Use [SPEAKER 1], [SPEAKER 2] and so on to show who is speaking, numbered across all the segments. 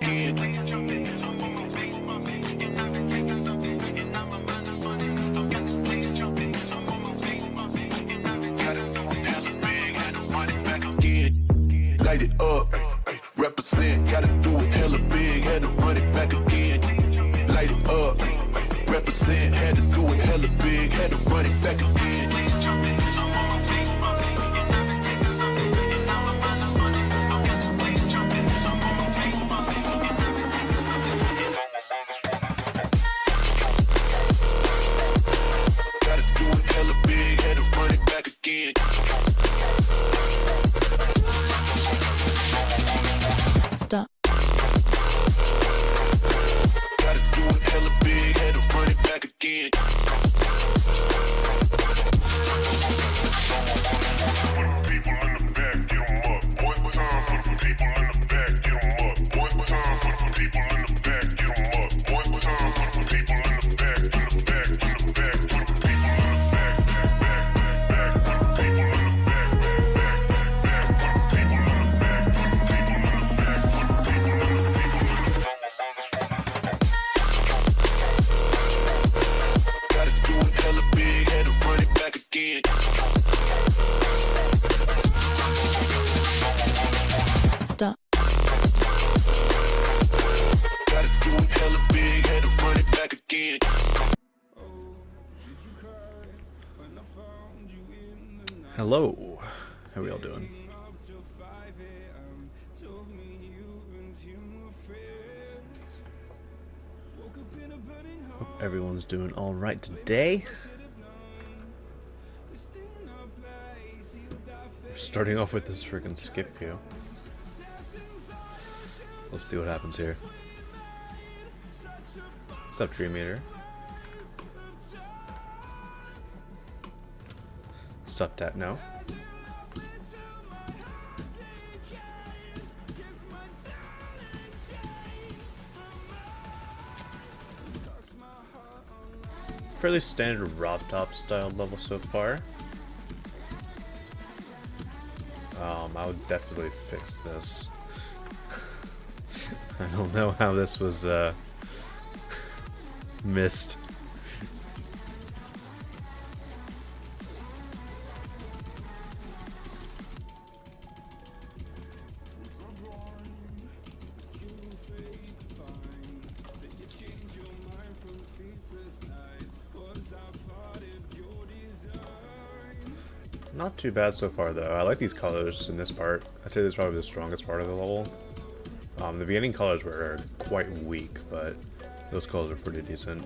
[SPEAKER 1] again. Light it up, represent, gotta do it hella big, had to run it back again. Light it up, represent, had to do it hella big, had to run it back again. Gotta do it hella big, had to run it back again.
[SPEAKER 2] Stop.
[SPEAKER 1] Gotta do it hella big, had to run it back again.
[SPEAKER 3] People in the back, get 'em up. One time for the people in the back, get 'em up. One time for the people in the back, get 'em up. One time for the people in the back, in the back, in the back. For the people in the back, back. For the people in the back, back. For the people in the back, for the people in the back, for the people in the
[SPEAKER 1] Gotta do it hella big, had to run it back again.
[SPEAKER 2] Stop.
[SPEAKER 1] Gotta do it hella big, had to run it back again.
[SPEAKER 4] Hello, how are we all doing? Hope everyone's doing all right today. We're starting off with this freaking skip queue. Let's see what happens here. What's up, Dream Eater? Sup, Techno? Fairly standard Rob Top style level so far. I would definitely fix this. I don't know how this was missed. Not too bad so far though. I like these colors in this part. I'd say this is probably the strongest part of the level. The beginning colors were quite weak, but those colors are pretty decent.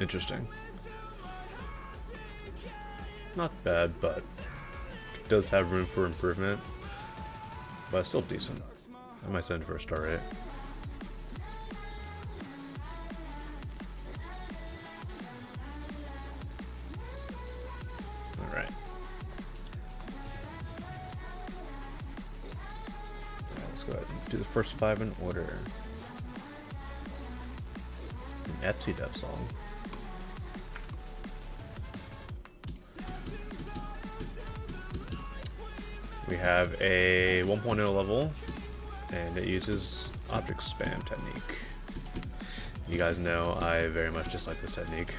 [SPEAKER 4] Interesting. Not bad, but it does have room for improvement. But still decent. I might send for a star rate. Alright. Let's go ahead and do the first 5 in order. An Epsy Dev song. We have a 1.0 level, and it uses object spam technique. You guys know I very much dislike this technique.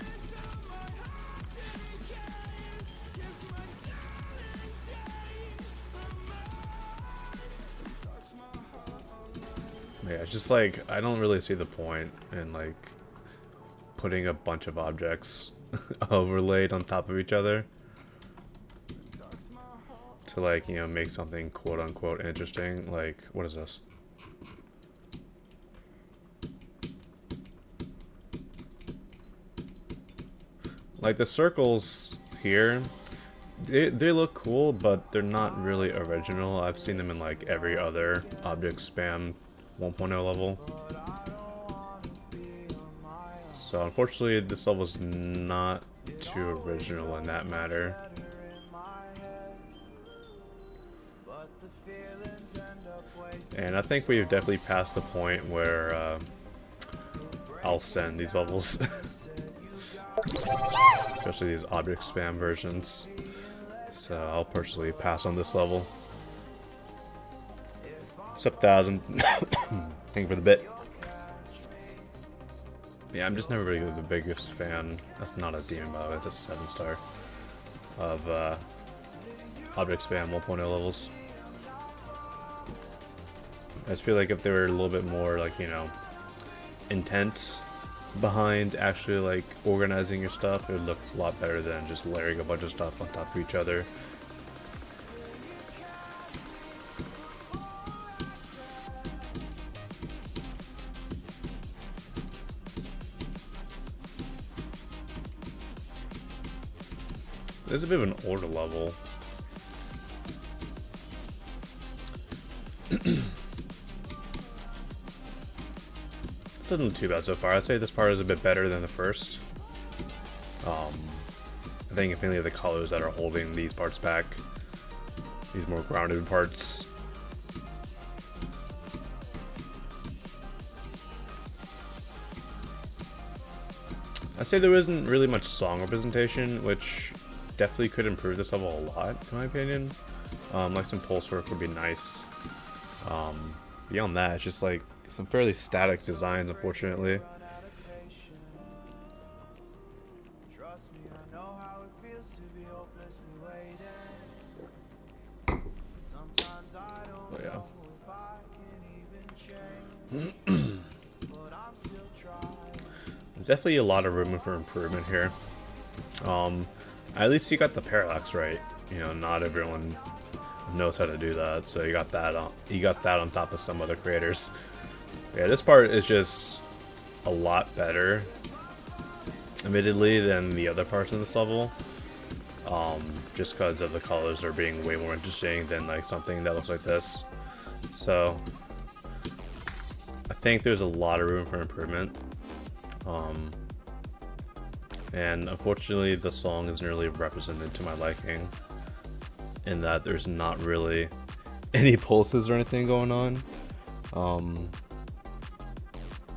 [SPEAKER 4] Yeah, it's just like, I don't really see the point in like putting a bunch of objects overlaid on top of each other to, like, you know, make something quote unquote interesting. Like, what is this? Like the circles here, they look cool, but they're not really original. I've seen them in like every other object spam 1.0 level. So unfortunately this level is not too original in that matter. And I think we've definitely passed the point where I'll send these levels. Especially these object spam versions. So I'll personally pass on this level. Sub 1000. Thank you for the bit. Yeah, I'm just never really the biggest fan. That's not a demon, by the way. It's a 7-star of object spam 1.0 levels. I just feel like if they were a little bit more, like, you know, intent behind actually, like, organizing your stuff, it would look a lot better than just layering a bunch of stuff on top of each other. This is a bit of an older level. It doesn't look too bad so far. I'd say this part is a bit better than the first. I think if any of the colors that are holding these parts back, these more grounded parts. I'd say there isn't really much song representation, which definitely could improve this level a lot, in my opinion. Like some pulse work would be nice. Beyond that, it's just like some fairly static designs, unfortunately. Oh yeah. There's definitely a lot of room for improvement here. At least you got the parallax right. You know, not everyone knows how to do that, so you got that on. You got that on top of some other creators. Yeah, this part is just a lot better, admittedly, than the other parts in this level. Just because of the colors are being way more interesting than like something that looks like this. So I think there's a lot of room for improvement. And unfortunately, the song isn't really represented to my liking, in that there's not really any pulses or anything going on.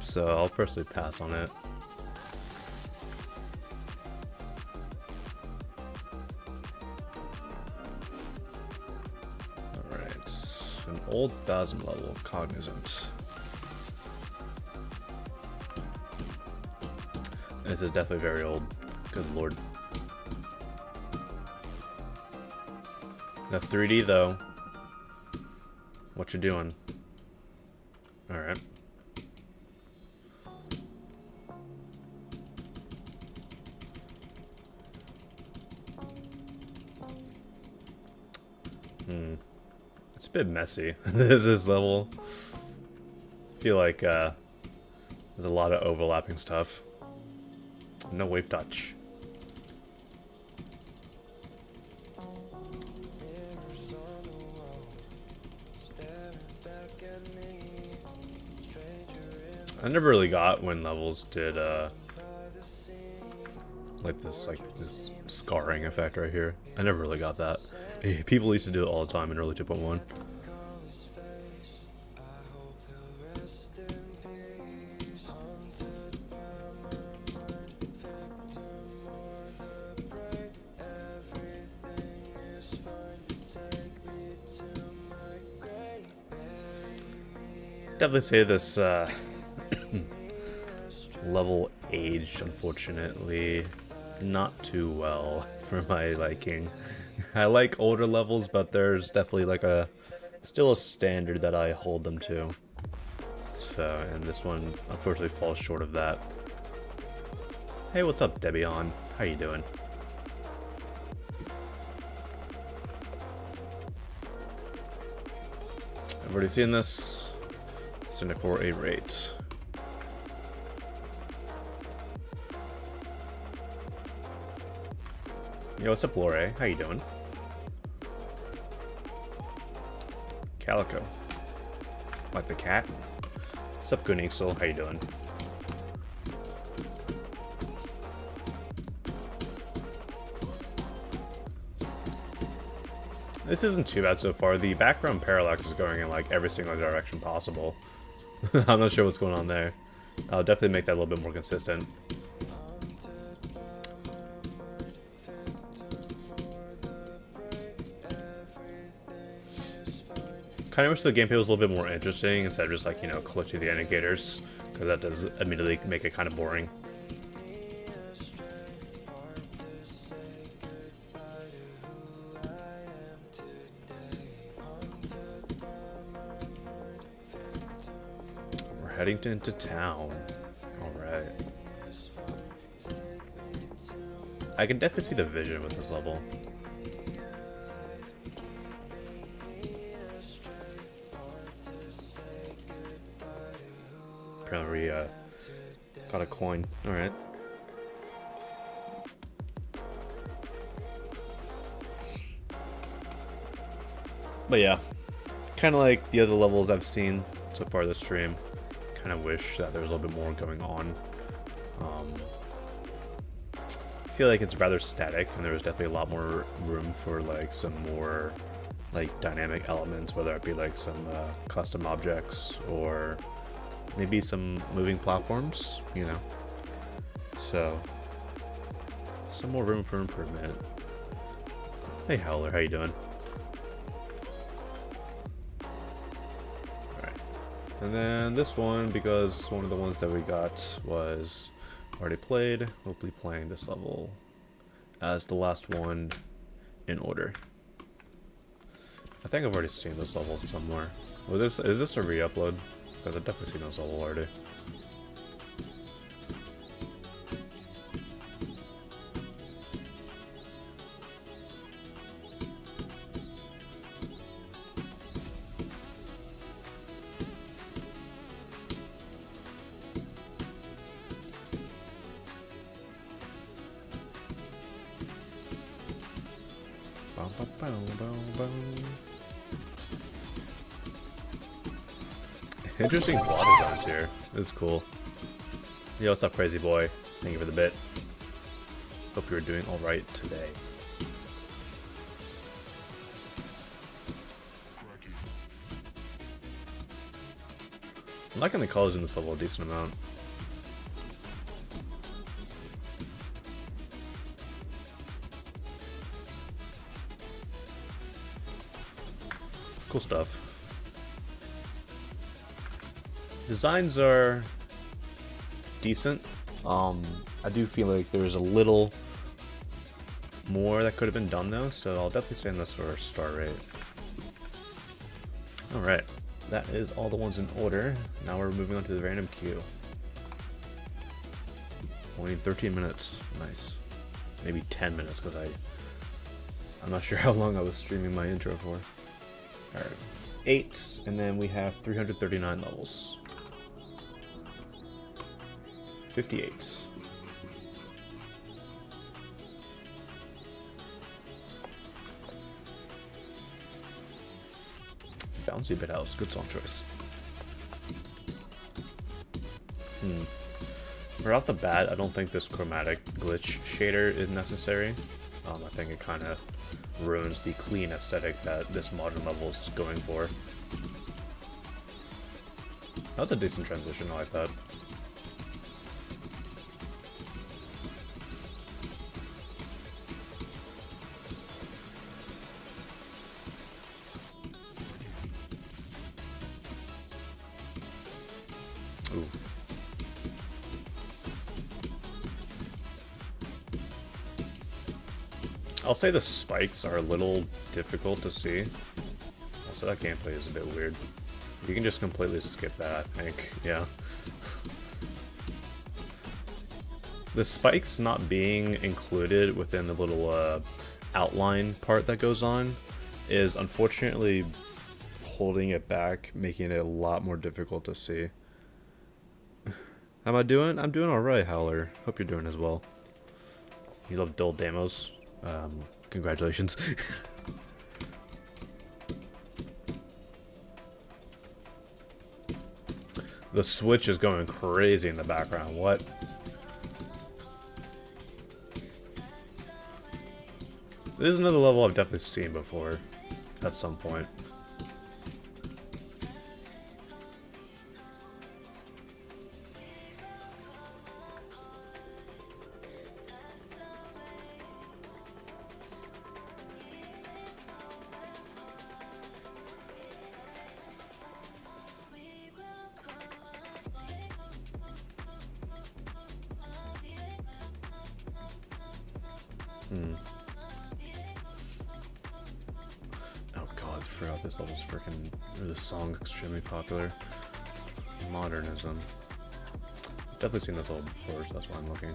[SPEAKER 4] So I'll personally pass on it. Alright, an old 1000 level, Cognizant. This is definitely very old. Good lord. The 3D though. What you doing? Alright. It's a bit messy. This level. I feel like there's a lot of overlapping stuff. No wave touch. I never really got when levels did like this scarring effect right here. I never really got that. People used to do it all the time in early 2.1. Definitely say this level aged, unfortunately, not too well for my liking. I like older levels, but there's definitely like still a standard that I hold them to. So, and this one unfortunately falls short of that. Hey, what's up, Debian? How you doing? I've already seen this. 74 a rate. Yo, what's up, Lore? How you doing? Calico. Like the cat? What's up, Guningsel? How you doing? This isn't too bad so far. The background parallax is going in like every single direction possible. I'm not sure what's going on there. I'll definitely make that a little bit more consistent. Kind of wish the gameplay was a little bit more interesting instead of just like, you know, collecting the indicators, because that does immediately make it kind of boring. We're heading into town. Alright. I can definitely see the vision with this level. Apparently, got a coin. Alright. But yeah, kind of like the other levels I've seen so far this stream. Kind of wish that there was a little bit more going on. I feel like it's rather static, and there was definitely a lot more room for like some more like dynamic elements, whether it be like some custom objects or maybe some moving platforms, you know. So, some more room for improvement. Hey Howler, how you doing? Alright. And then this one, because one of the ones that we got was already played, we'll be playing this level as the last one in order. I think I've already seen this level somewhere. Is this a re-upload? Because I've definitely seen this level already. Interesting plot designs here. This is cool. Yo, what's up, crazy boy? Thank you for the bit. Hope you're doing alright today. I'm liking the colors in this level a decent amount. Cool stuff. Designs are decent. I do feel like there's a little more that could have been done though, so I'll definitely say this for a star rate. Alright, that is all the ones in order. Now we're moving on to the random queue. Only 13 minutes. Nice. Maybe 10 minutes because I'm not sure how long I was streaming my intro for. Alright. 8, and then we have 339 levels. 58. Bouncy Bit House, good song choice. Right off the bat, I don't think this chromatic glitch shader is necessary. I think it kind of ruins the clean aesthetic that this modern level is going for. That was a decent transition, I like that. Ooh. I'll say the spikes are a little difficult to see. Also, that gameplay is a bit weird. You can just completely skip that, I think. Yeah. The spikes not being included within the little outline part that goes on is unfortunately holding it back, making it a lot more difficult to see. How am I doing? I'm doing alright, Howler. Hope you're doing as well. You love dull demos. Congratulations. The Switch is going crazy in the background. What? This is another level I've definitely seen before at some point. Oh god, I forgot this level's freaking, or this song extremely popular. Modernism. Definitely seen this level before, so that's why I'm looking.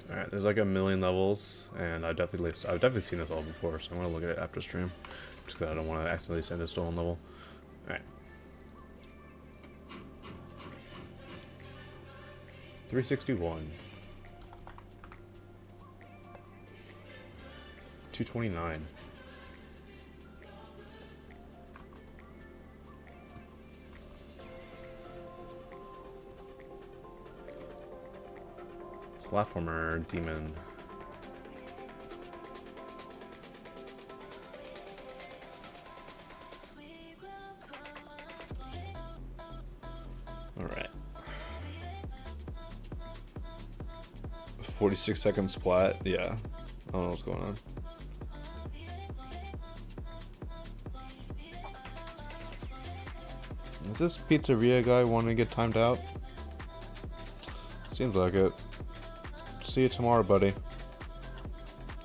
[SPEAKER 4] Alright, there's like a million levels, and I've definitely seen this all before, so I'm gonna look at it after stream, just because I don't want to accidentally send a stolen level. Alright. 361. 229. Platformer demon. All right. 46 second splat. Yeah. I don't know what's going on. Is this pizzeria guy wanting to get timed out? Seems like it. See you tomorrow, buddy.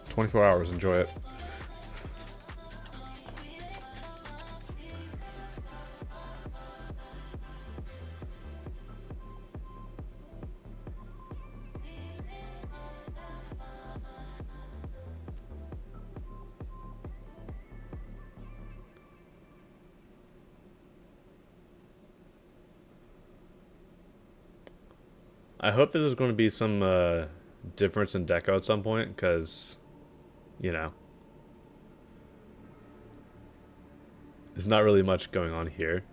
[SPEAKER 4] 24 hours, enjoy it. I hope that there's going to be some difference in deco at some point, because, you know, there's not really much going on here.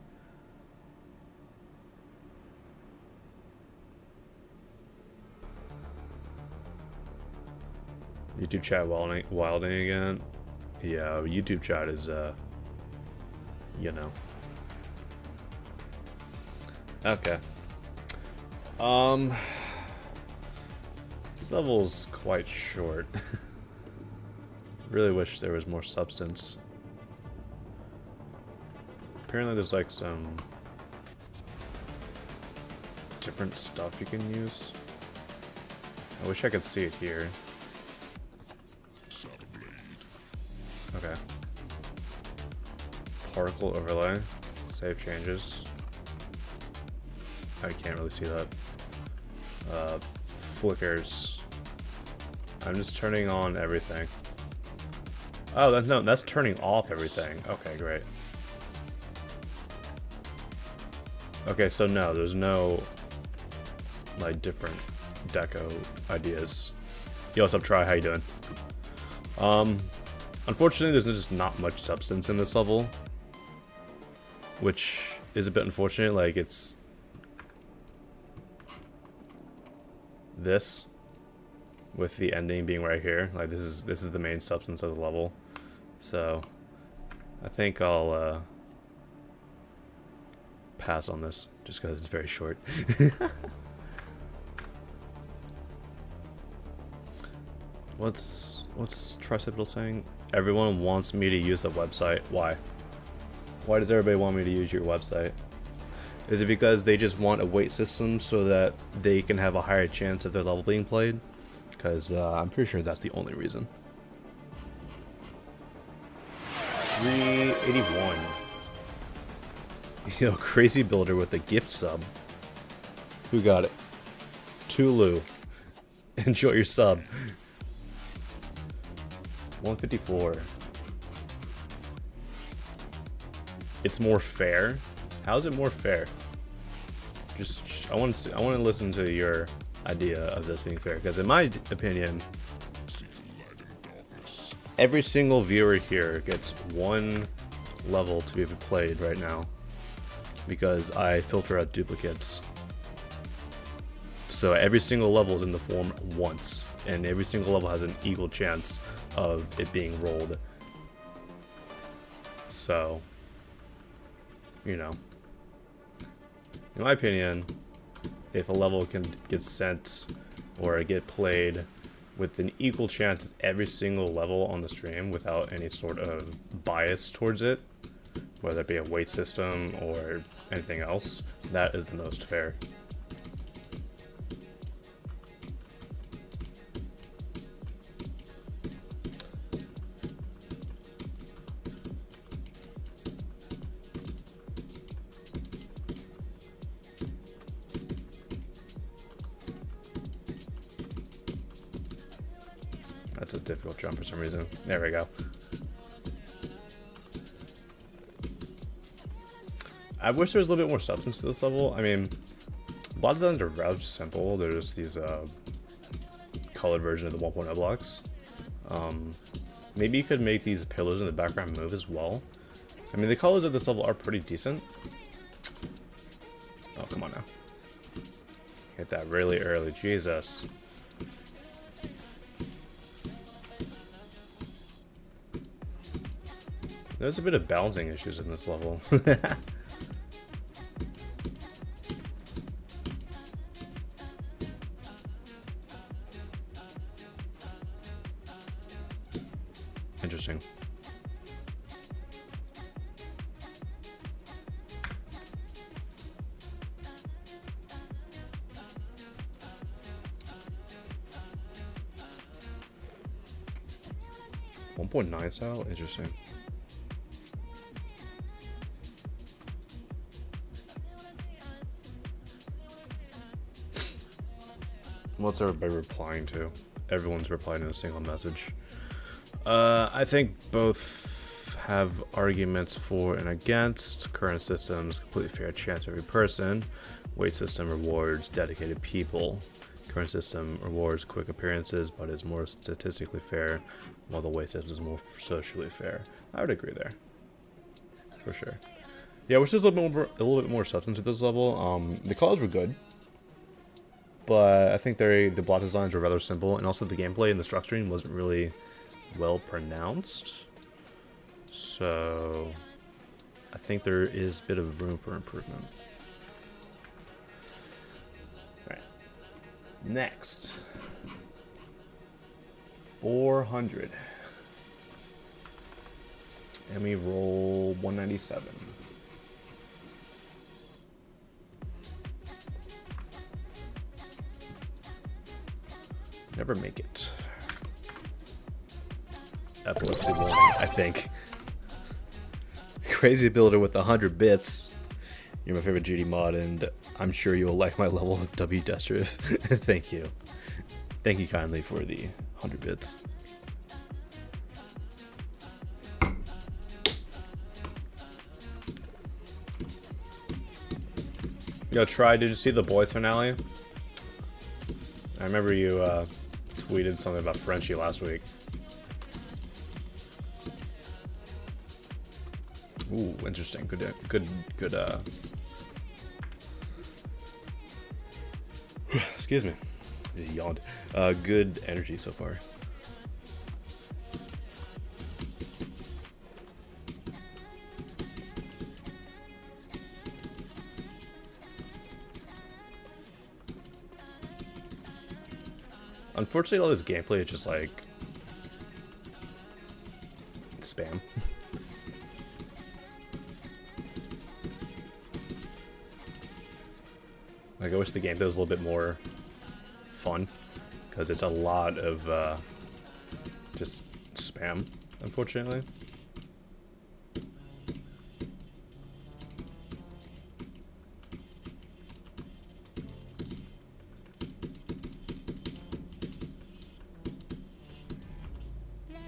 [SPEAKER 4] YouTube chat wilding again. Yeah, YouTube chat is, you know. Okay. This level's quite short. Really wish there was more substance. Apparently there's like some different stuff you can use. I wish I could see it here. Okay. Particle overlay. Save changes. I can't really see that. Flickers. I'm just turning on everything. Oh, no, that's turning off everything. Okay, great. Okay, so no, there's no like different deco ideas. Yo, what's up, Try? How you doing? Unfortunately, there's just not much substance in this level, which is a bit unfortunate. Like, it's this with the ending being right here. Like, this is the main substance of the level. So I think I'll pass on this just because it's very short. What's Triceps saying? Everyone wants me to use the website. Why? Why does everybody want me to use your website? Is it because they just want a wait system so that they can have a higher chance of their level being played? Because I'm pretty sure that's the only reason. 381. Yo, crazy builder with a gift sub. Who got it? Tulu. Enjoy your sub. 154. It's more fair. How is it more fair? I want to listen to your idea of this being fair, because in my opinion, every single viewer here gets one level to be played right now, because I filter out duplicates. So every single level is in the form once, and every single level has an equal chance of it being rolled So, you know, in my opinion, if a level can get sent or get played with an equal chance at every single level on the stream without any sort of bias towards it, whether it be a weight system or anything else, that is the most fair. That's a difficult jump for some reason. There we go. I wish there was a little bit more substance to this level. I mean, a lot of designs are rather simple. They're just these colored version of the 1.0 blocks. Maybe you could make these pillars in the background move as well. I mean, the colors of this level are pretty decent. Oh, come on now. Hit that really early. Jesus. There's a bit of balancing issues in this level. Interesting. .9 style? Interesting. What's everybody replying to? Everyone's replying to a single message. I think both have arguments for and against. Current systems, completely fair chance for every person. Weight system rewards dedicated people. Current system rewards quick appearances, but is more statistically fair, while the weight system is more socially fair. I would agree there, for sure. Yeah, which is a little bit more substance to this level. The colors were good, but I think the block designs were rather simple, and also the gameplay and the structuring wasn't really well pronounced. So I think there is a bit of room for improvement. Alright. Next. 400. And we roll 197. Never make it. Epilepsy warning, I think. Crazy builder with 100 bits. You're my favorite GD mod, and I'm sure you'll like my level with W Destructive. Thank you. Thank you kindly for the 100 bits. Yo, Try, did you see the Boys finale? I remember you tweeted something about Frenchie last week. Ooh, interesting. Good. Excuse me. Just yawned. Good energy so far. Unfortunately, all this gameplay is just like spam. Like, I wish the gameplay was a little bit more fun, because it's a lot of just spam, unfortunately.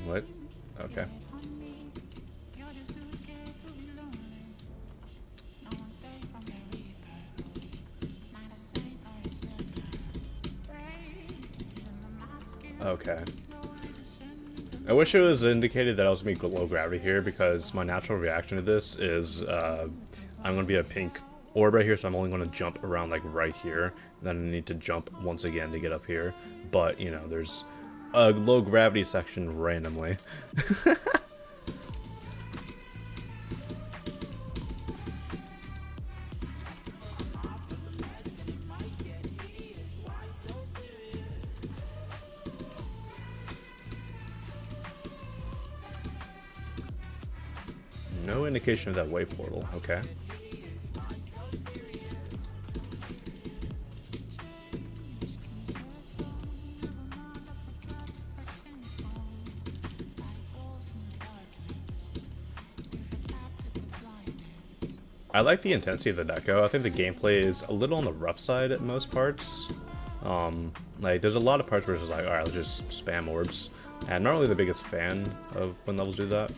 [SPEAKER 4] What? Okay. Okay. I wish it was indicated that I was going to be low gravity here, because my natural reaction to this is I'm going to be a pink orb right here, so I'm only going to jump around like right here, and then I need to jump once again to get up here. But, you know, there's a low gravity section randomly. No indication of that wave portal. Okay. I like the intensity of the deco. I think the gameplay is a little on the rough side at most parts. Like, there's a lot of parts where it's just like, alright, let's just spam orbs. And I'm not really the biggest fan of when levels do that.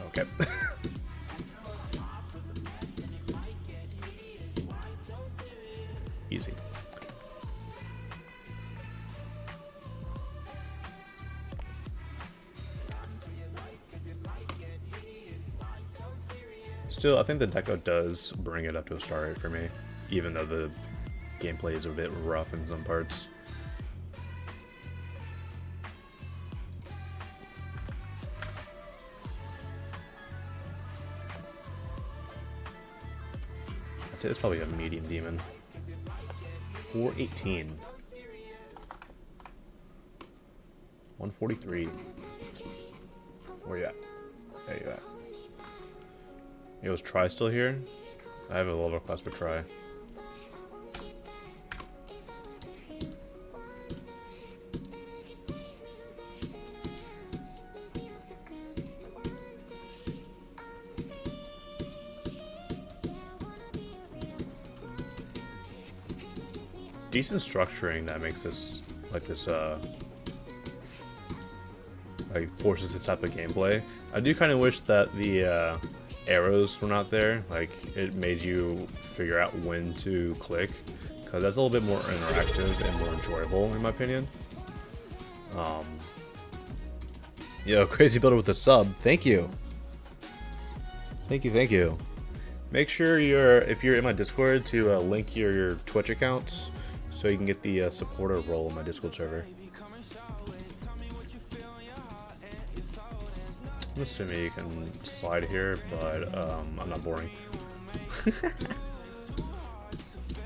[SPEAKER 4] Okay. Easy. Still, I think the deco does bring it up to a star rate for me, even though the gameplay is a bit rough in some parts. I'd say it's probably a medium demon. 418. 143. Where you at? There you at. Yo, is Try still here? I have a level request for Try. Decent structuring that makes this like like forces this type of gameplay. I do kind of wish that the arrows were not there. Like, it made you figure out when to click, because that's a little bit more interactive and more enjoyable in my opinion. Yo, Crazy Builder with a sub. Thank you. Thank you. Make sure if you're in my Discord to link your Twitch account so you can get the supporter role in my Discord server. I'm assuming you can slide here, but I'm not boring.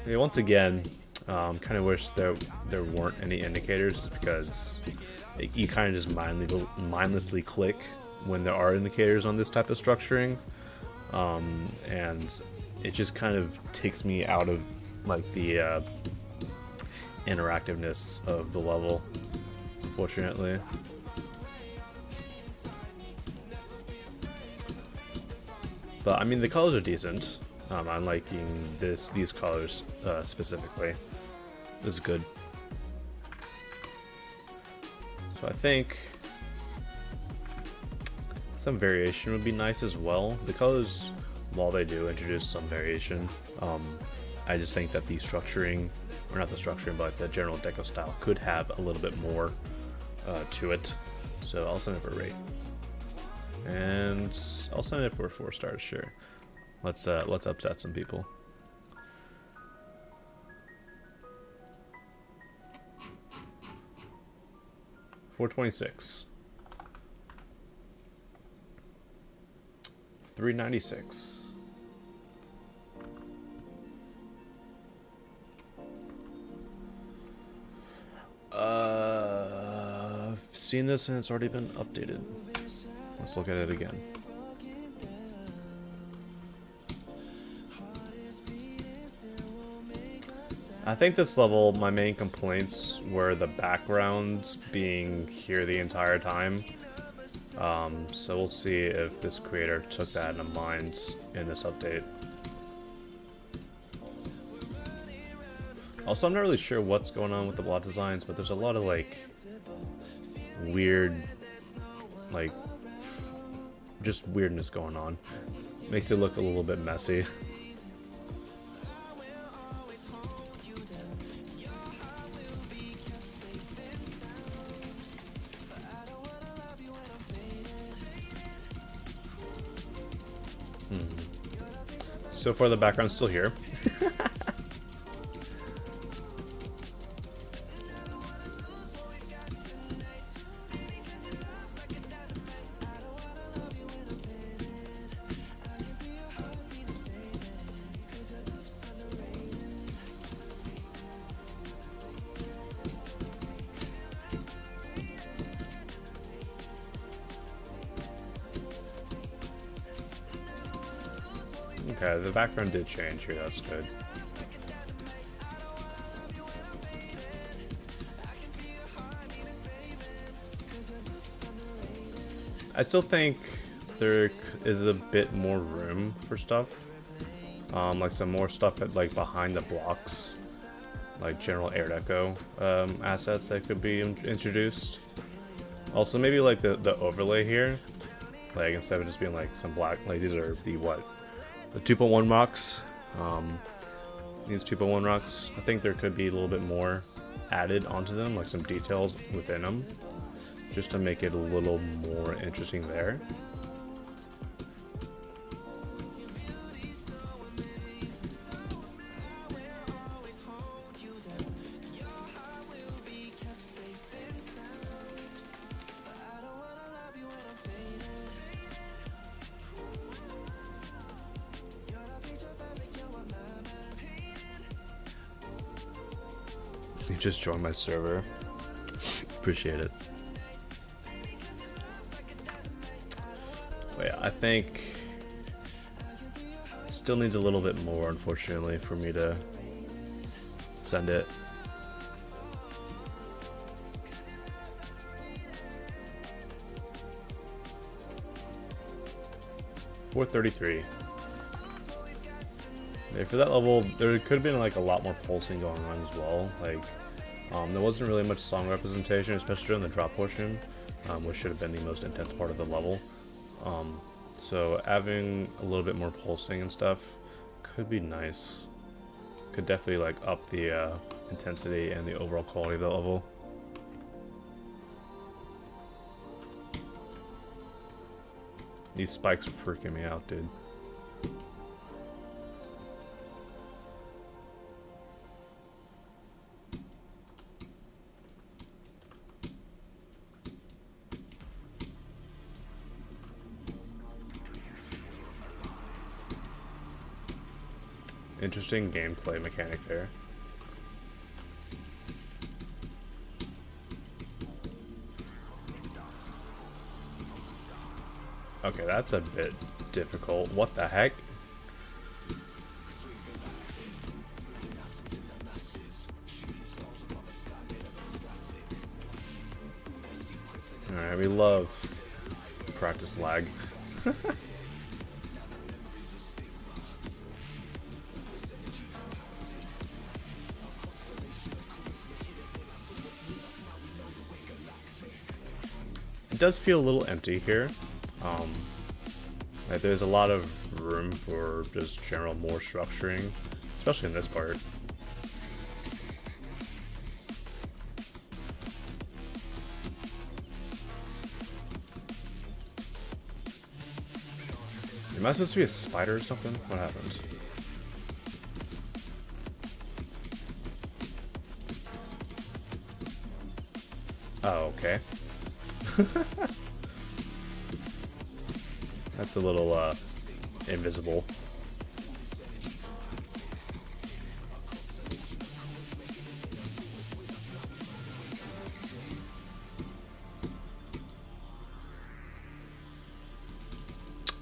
[SPEAKER 4] Yeah, once again, kind of wish there weren't any indicators, because you kind of just mindlessly click when there are indicators on this type of structuring, and it just kind of takes me out of like the interactiveness of the level, unfortunately. But I mean, the colors are decent. I'm liking these colors specifically. This is good. So I think some variation would be nice as well. The colors, while they do introduce some variation, I just think that the structuring, or not the structuring, but the general deco style could have a little bit more to it. So I'll send it for a rate. And I'll send it for 4 stars, sure. Let's upset some people. $426. $396. I've seen this and it's already been updated. Let's look at it again. I think this level, my main complaints were the backgrounds being here the entire time. So we'll see if this creator took that into mind in this update. Also, I'm not really sure what's going on with the block designs, but there's a lot of like weird, like just weirdness going on. Makes it look a little bit messy. So far the background's still here. Yeah, the background did change here, that's good. I still think there is a bit more room for stuff. Like some more stuff at, like behind the blocks. Like general Art Deco assets that could be introduced. Also maybe like the overlay here. Like instead of just being like some black, like these are the what? The 2.1 rocks. These 2.1 rocks. I think there could be a little bit more added onto them, like some details within them. Just to make it a little more interesting there. You just joined my server. Appreciate it. But yeah, I think still needs a little bit more, unfortunately, for me to send it. $433. Yeah, for that level, there could have been like a lot more pulsing going on as well. Like, there wasn't really much song representation, especially during the drop portion, which should have been the most intense part of the level. So having a little bit more pulsing and stuff could be nice. Could definitely like up the intensity and the overall quality of the level. These spikes are freaking me out, dude. Interesting gameplay mechanic there. Okay, that's a bit difficult. What the heck? Alright, we love practice lag. It does feel a little empty here. Like there's a lot of room for just general more structuring, especially in this part. Am I supposed to be a spider or something? What happened? Oh, okay. That's a little invisible.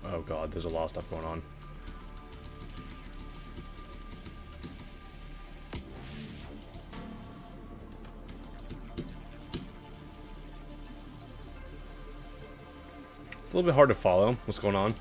[SPEAKER 4] Oh god, there's a lot of stuff going on. It's a little bit hard to follow what's going on.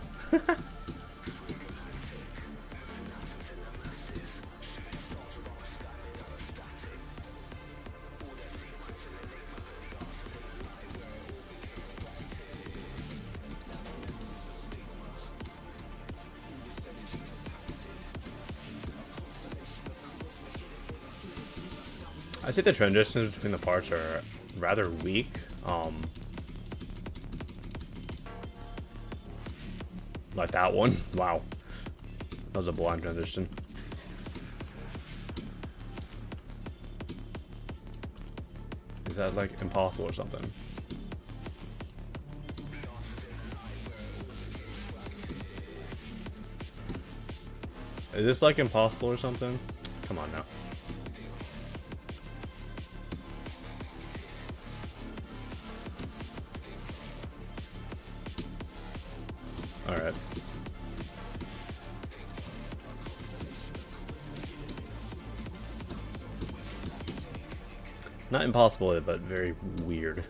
[SPEAKER 4] I say the transitions between the parts are rather weak. Like that one. Wow. That was a blind transition. Is that like impossible or something? Is this like impossible or something? Come on now. Alright. Not impossible, but very weird.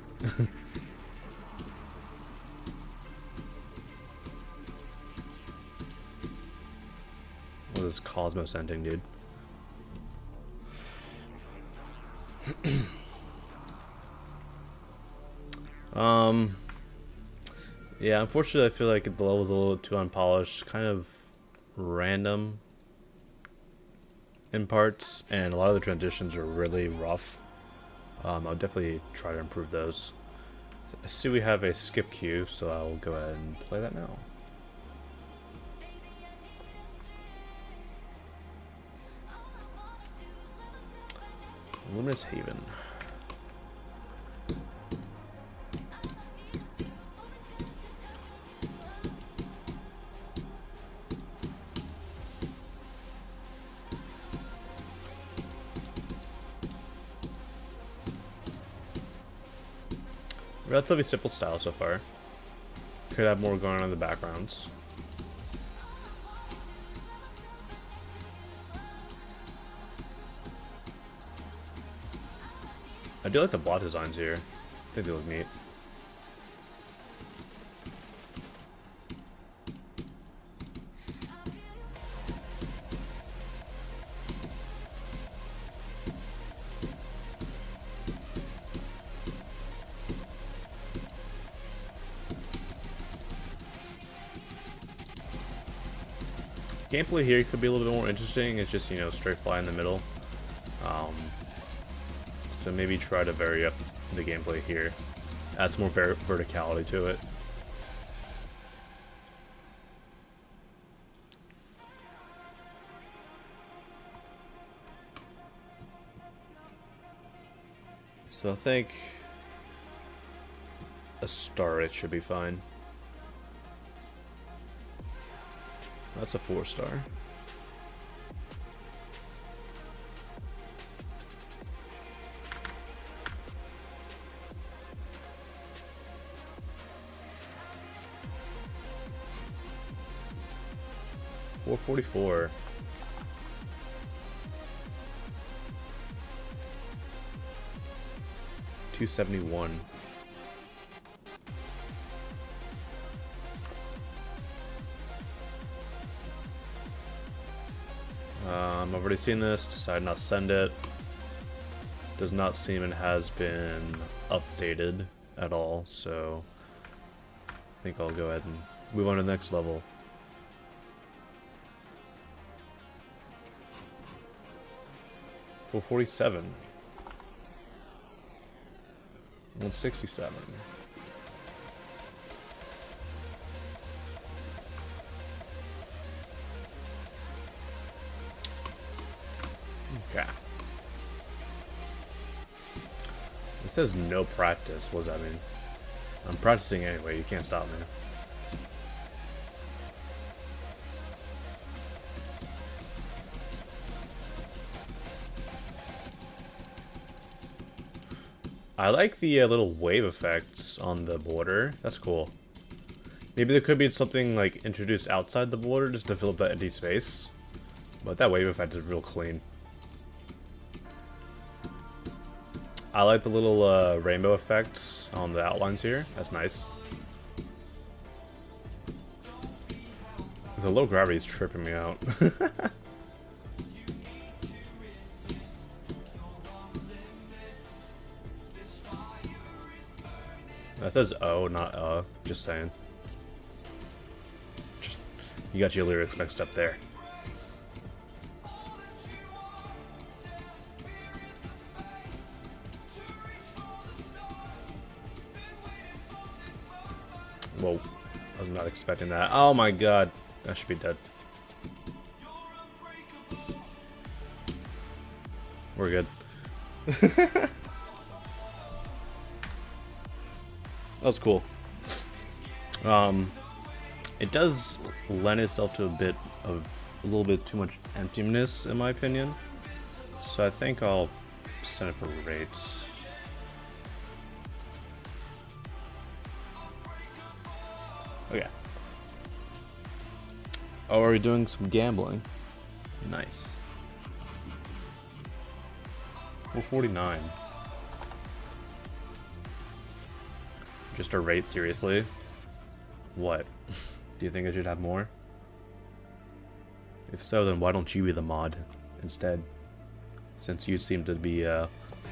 [SPEAKER 4] What is Cosmos ending, dude? Yeah, unfortunately I feel like the level's a little too unpolished, kind of random in parts, and a lot of the transitions are really rough. I'll definitely try to improve those. I see we have a skip queue, so I'll go ahead and play that now. Luminous Haven. Relatively simple style so far. Could have more going on in the backgrounds. I do like the bot designs here. I think they look neat. Gameplay here could be a little bit more interesting. It's just, you know, straight fly in the middle. So maybe try to vary up the gameplay here. Add some more verticality to it. So I think a star it should be fine. That's a 4-star. $444. $271. I've already seen this, decided not to send it. Does not seem it has been updated at all, so I think I'll go ahead and move on to the next level. $447. 167. Okay. It says no practice. What does that mean? I'm practicing anyway. You can't stop me. I like the little wave effects on the border. That's cool. Maybe there could be something like introduced outside the border just to fill up that empty space. But that wave effect is real clean. I like the little rainbow effects on the outlines here. That's nice. The low gravity is tripping me out. That says O, not just saying. You got your lyrics mixed up there. Whoa, I was not expecting that. Oh my god, that should be dead. We're good. That's cool. It does lend itself to a little bit too much emptiness, in my opinion. So I think I'll send it for rates. Okay. Oh, are we doing some gambling? Nice. 449. Just a rate, seriously? What? Do you think I should have more? If so, then why don't you be the mod instead? Since you seem to be a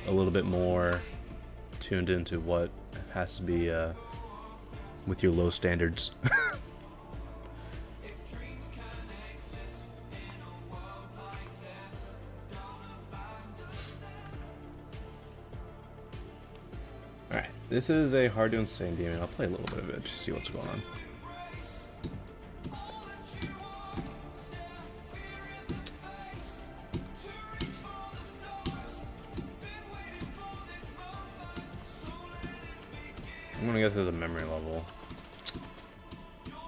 [SPEAKER 4] little bit more tuned into what has to be with your low standards. Alright, this is a hard to insane game, and I'll play a little bit of it just to see what's going on. I'm gonna guess there's a memory level.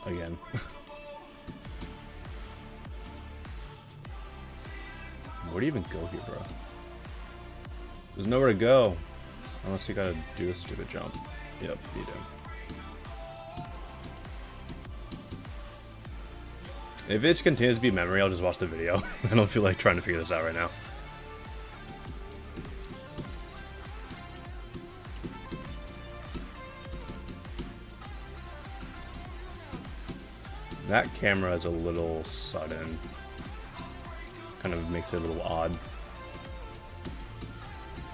[SPEAKER 4] Again. Where do you even go here, bro? There's nowhere to go. Unless you gotta do a stupid jump. Yep, you do. If it continues to be memory, I'll just watch the video. I don't feel like trying to figure this out right now. That camera is a little sudden. Kind of makes it a little odd.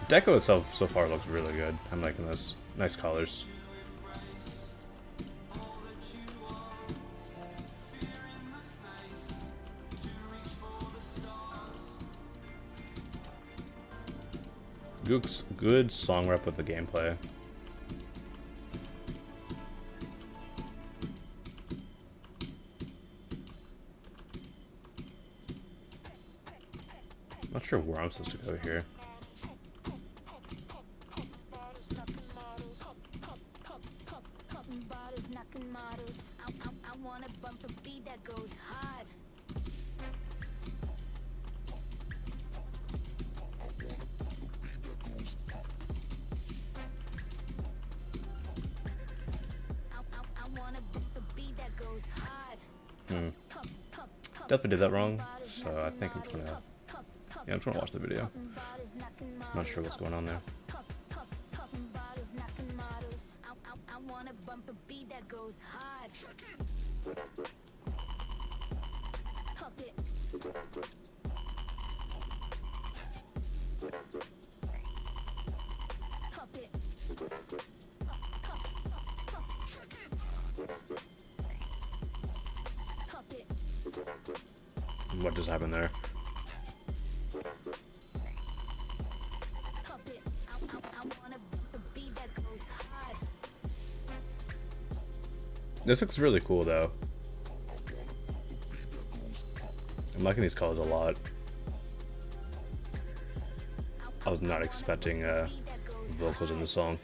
[SPEAKER 4] Deco itself so far looks really good. I'm liking this. Nice colors. Good song rep with the gameplay. Not sure where I'm supposed to go here. Definitely did that wrong, so I think I'm just gonna... Yeah, I'm just gonna watch the video. Not sure what's going on there. What just happened there? This looks really cool though. I'm liking these colors a lot. I was not expecting vocals in the song.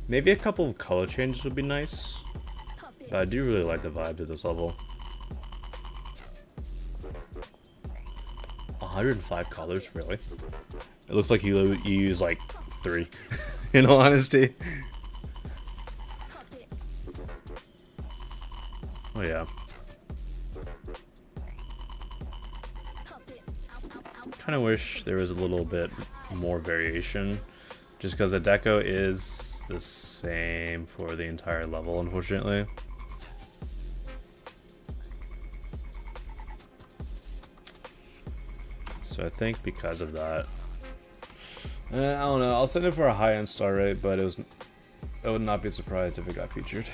[SPEAKER 4] Maybe a couple of color changes would be nice, but I do really like the vibe of this level. 105 colors, really? It looks like you use like 3, in all honesty. Oh yeah. Kind of wish there was a little bit more variation, just because the deco is the same for the entire level, unfortunately. So I think because of that, I don't know. I'll send it for a high-end star rate, but I would not be surprised if it got featured.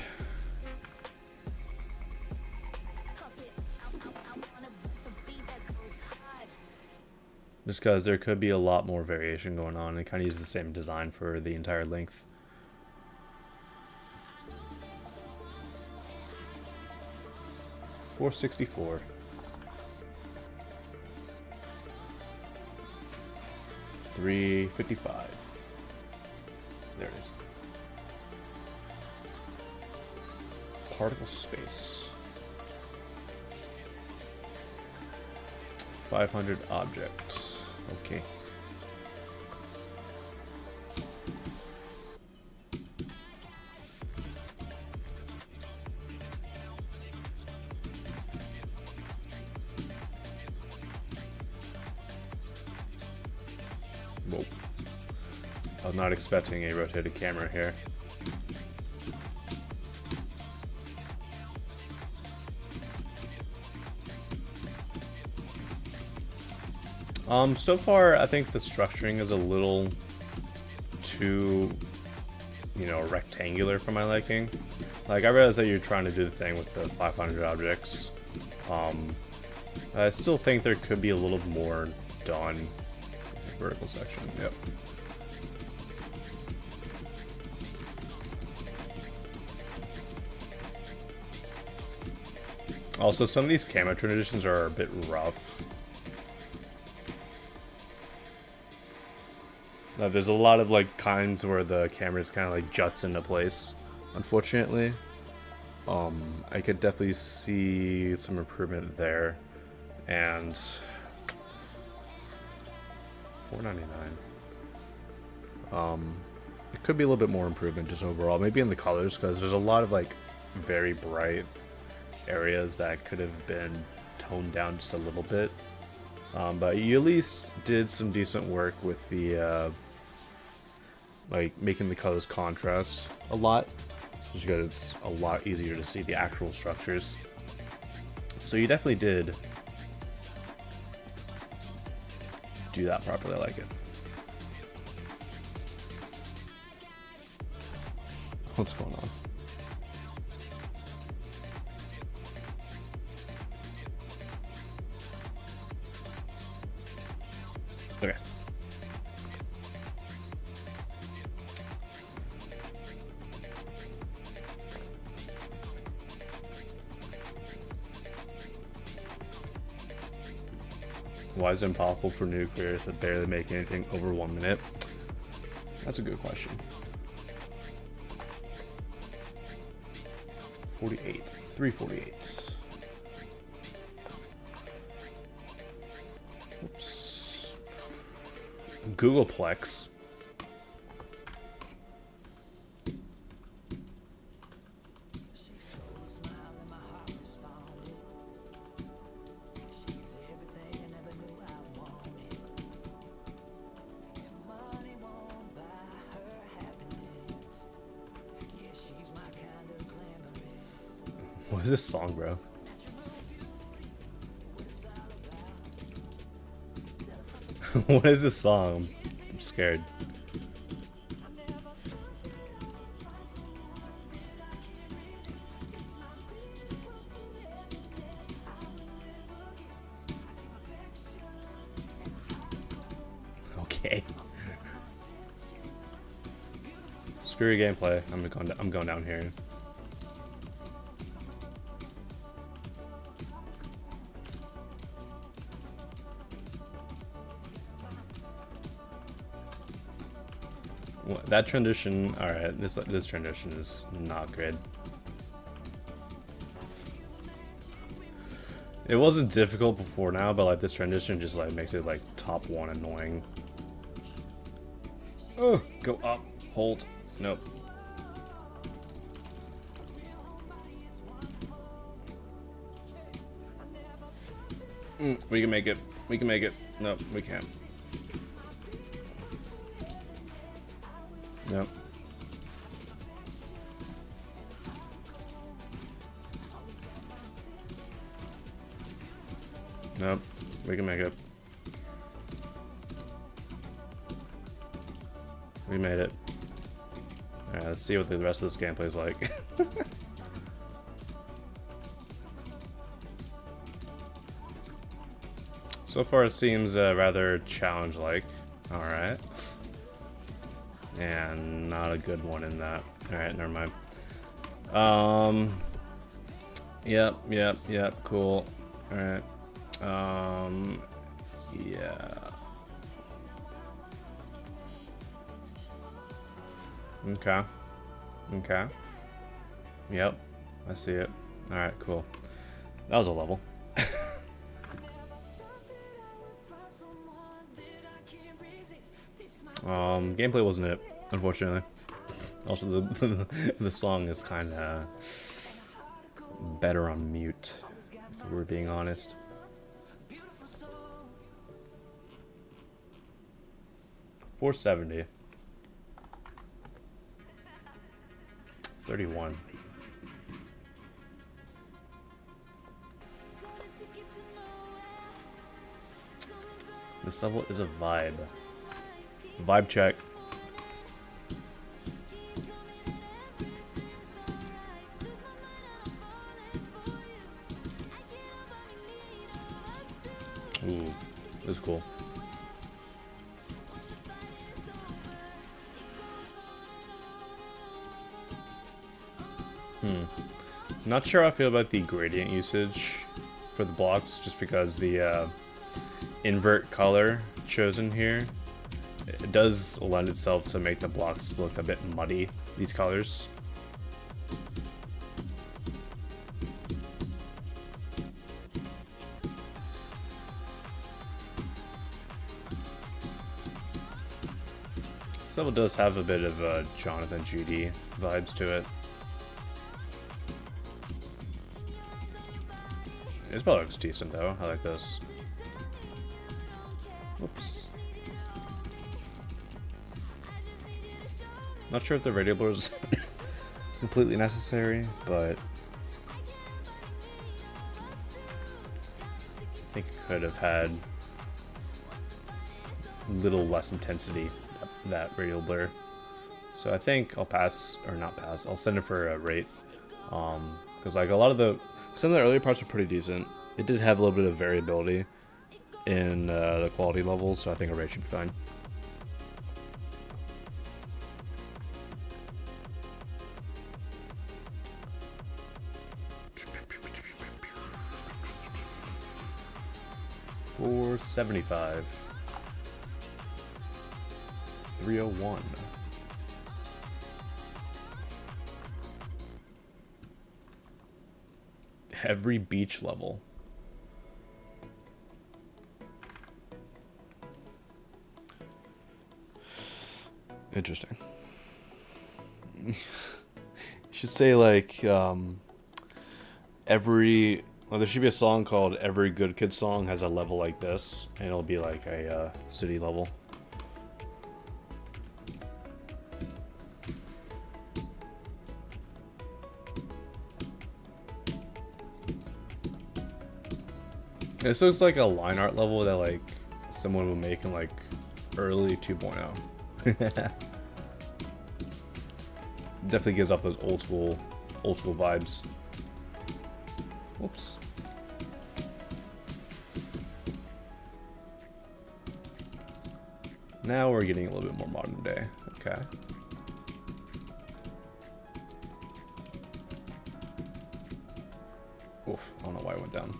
[SPEAKER 4] Just because there could be a lot more variation going on, and kind of use the same design for the entire length. $464. $355. There it is. Particle space. 500 objects. Okay. I was not expecting a rotated camera here. So far, I think the structuring is a little too, you know, rectangular for my liking. Like, I realize that you're trying to do the thing with the 500 objects. I still think there could be a little more done. Vertical section, yep. Also, some of these camera transitions are a bit rough. Now, there's a lot of like times where the camera kind of like juts into place. Unfortunately, I could definitely see some improvement there. And $4.99. It could be a little bit more improvement just overall, maybe in the colors, because there's a lot of like very bright areas that could have been toned down just a little bit. But you at least did some decent work with the like making the colors contrast a lot, just because it's a lot easier to see the actual structures. So you definitely did do that properly. I like it. What's going on? Okay. Why is it impossible for new creators to barely make anything over 1 minute? That's a good question. 48, 348. Oops. Googleplex. What is this song, bro? What is this song? I'm scared. Okay. Screw your gameplay. I'm going down here. That transition, alright, this transition is not good. It wasn't difficult before now, but like this transition just like makes it like top one annoying. Oh, go up, hold, nope. We can make it, we can make it, nope, we can't. Nope. Nope. We can make it. We made it. Alright, let's see what the rest of this gameplay is like. So far it seems rather challenge-like. Alright. And not a good one in that. Alright, never mind. Yep, cool. Alright. Yeah. Okay. Yep, I see it. Alright, cool. That was a level. Gameplay wasn't it, unfortunately. Also, the song is kind of better on mute, if we're being honest. $470. 31. This level is a vibe. Vibe check. Ooh, this is cool. Not sure how I feel about the gradient usage for the blocks, just because the invert color chosen here, it does lend itself to make the blocks look a bit muddy, these colors. This level does have a bit of Jonathan Judy vibes to it. This spell looks decent though. I like this. Whoops. Not sure if the radio blur is completely necessary, but I think it could have had a little less intensity, that radial blur. So I think I'll pass, or not pass, I'll send it for a rate. Because like a lot of some of the earlier parts were pretty decent. It did have a little bit of variability in the quality levels, so I think a rate should be fine. $475. 301. Every beach level. Interesting. You should say like every, well, there should be a song called "Every Good Kid Song" has a level like this, and it'll be like a city level. This looks like a line art level that like someone would make in like early 2.0. Definitely gives off those old school vibes. Whoops. Now we're getting a little bit more modern day. Okay. Oof, I don't know why it went down.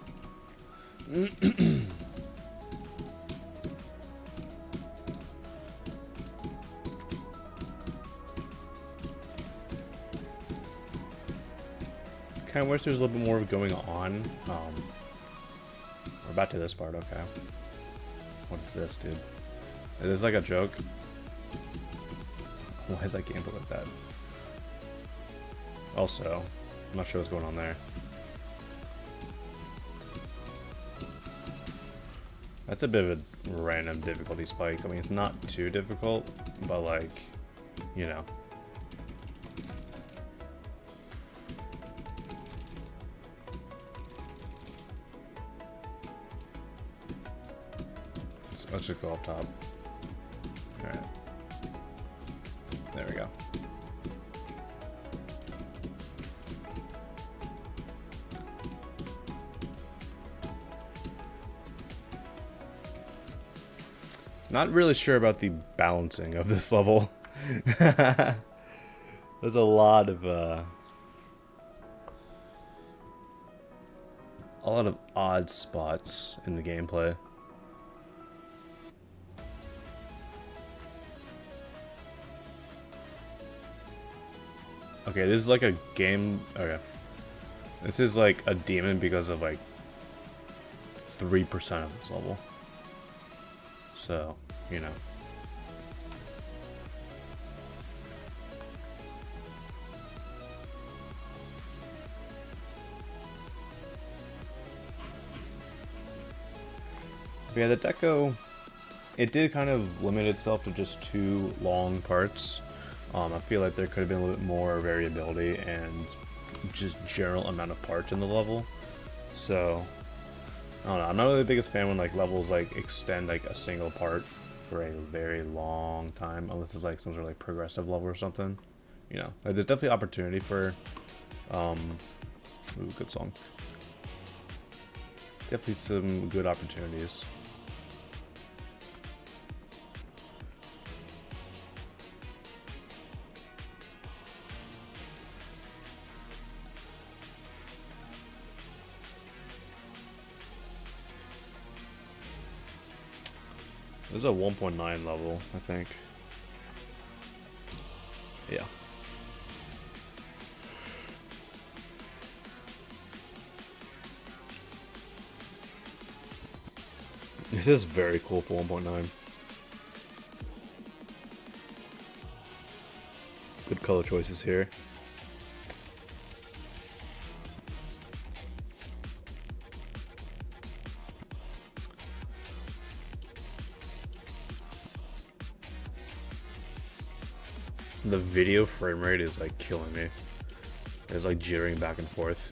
[SPEAKER 4] Kind of wish there's a little bit more going on. We're back to this part, okay. What is this, dude? Is this like a joke? Why is that gameplay like that? Also, I'm not sure what's going on there. That's a bit of a random difficulty spike. I mean, it's not too difficult, but like, you know. Let's just go up top. Alright. There we go. Not really sure about the balancing of this level. There's a lot of odd spots in the gameplay. Okay, this is like a game. Okay, this is like a demon because of like 3% of this level. So, you know. But yeah, the deco, it did kind of limit itself to just 2 long parts. I feel like there could have been a little bit more variability and just general amount of parts in the level. So I don't know. I'm not really the biggest fan when like levels like extend like a single part for a very long time, unless it's like some sort of like progressive level or something. You know, like, there's definitely opportunity for ooh, good song. Definitely some good opportunities. This is a 1.9 level, I think. Yeah. This is very cool for 1.9. Good color choices here. The video frame rate is like killing me. It's like jittering back and forth.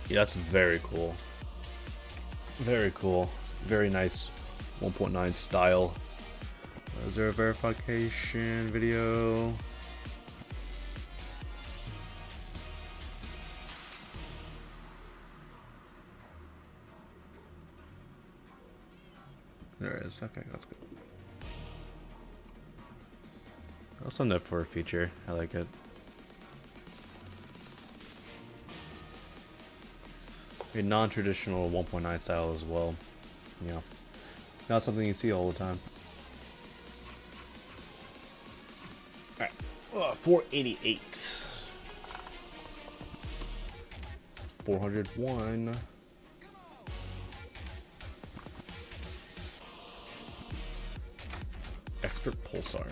[SPEAKER 4] Yeah, that's very cool. Very cool. Very nice 1.9 style. Is there a verification video? There is. Okay, that's good. I'll send that for a feature. I like it. A non-traditional 1.9 style as well. You know, not something you see all the time. Alright, 488. 401. Expert Pulsar.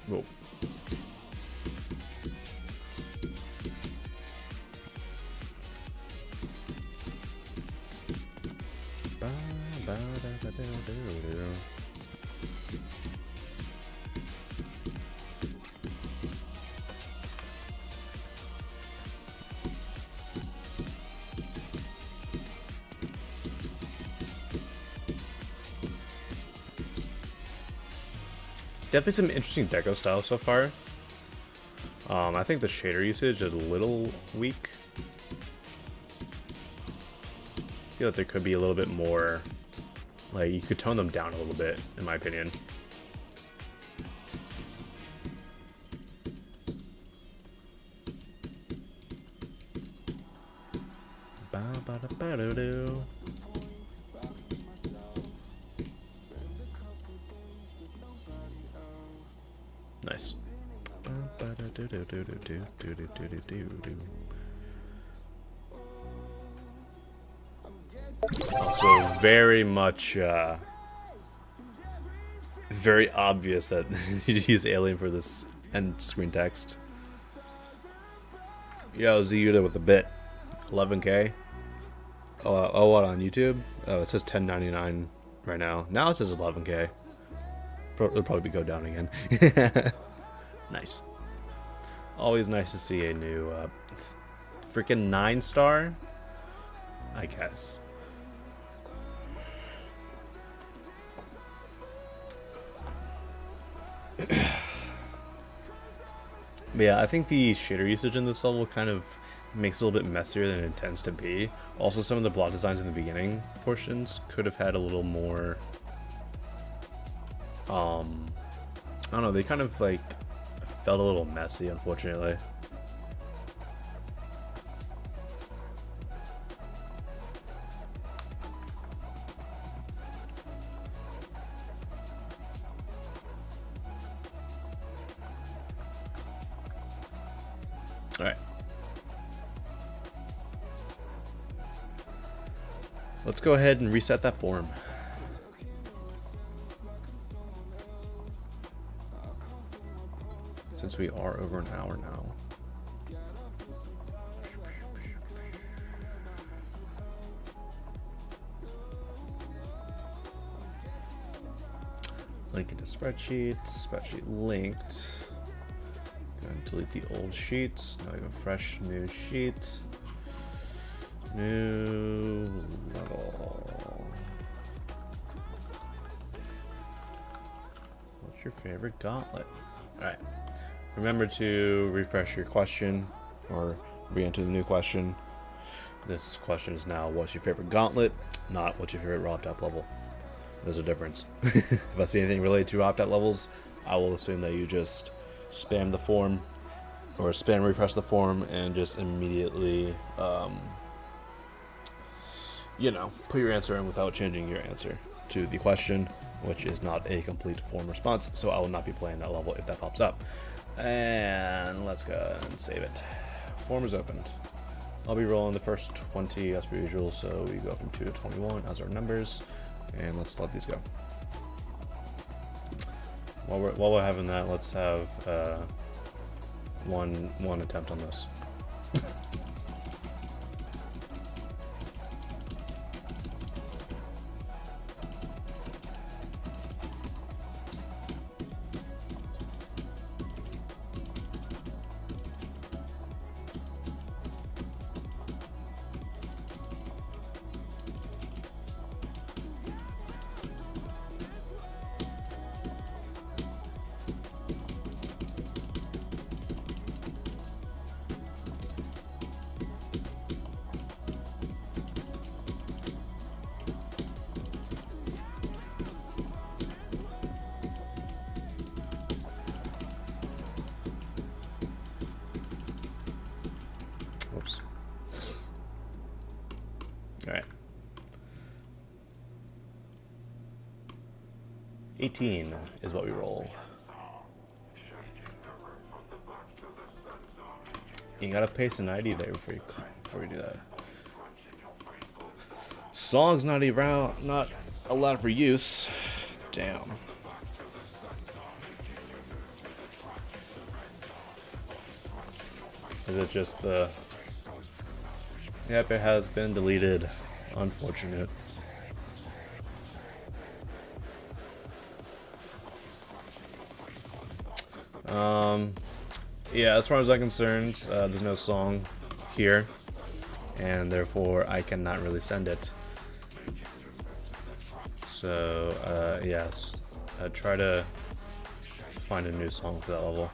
[SPEAKER 4] Whoa. Definitely some interesting deco style so far. I think the shader usage is a little weak. I feel like there could be a little bit more, like you could tone them down a little bit, in my opinion. Nice. Also, very much, very obvious that you use Alien for this end screen text. Yo, Zuda with the bit. 11K. Oh, what, on YouTube? Oh, it says 10.99 right now. Now it says 11K. It'll probably go down again. Nice. Always nice to see a new freaking 9-star, I guess. But yeah, I think the shader usage in this level kind of makes it a little bit messier than it tends to be. Also, some of the block designs in the beginning portions could have had a little more, I don't know, they kind of like felt a little messy, unfortunately. Alright. Let's go ahead and reset that form. Since we are over an hour now. Link into spreadsheet linked. Go ahead and delete the old sheets. Now we have a fresh new sheet. New level. What's your favorite gauntlet? Alright. Remember to refresh your question or re-enter the new question. This question is now, what's your favorite gauntlet? Not what's your favorite raw tap level. There's a difference. If I see anything related to opt-out levels, I will assume that you just spam the form or spam refresh the form and just immediately, you know, put your answer in without changing your answer to the question, which is not a complete form response. So I will not be playing that level if that pops up. And let's go and save it. Form is opened. I'll be rolling the first 20 as per usual, so we go from 2 to 21 as our numbers. And let's let these go. While we're having that, let's have one attempt on this. Whoops. Alright. 18 is what we roll. You gotta paste an ID there before you do that. Song's not allowed for use. Damn. Is it just the... Yep, it has been deleted. Unfortunate. Yeah, as far as I'm concerned, there's no song here, and therefore I cannot really send it. So, yes, try to find a new song for that level.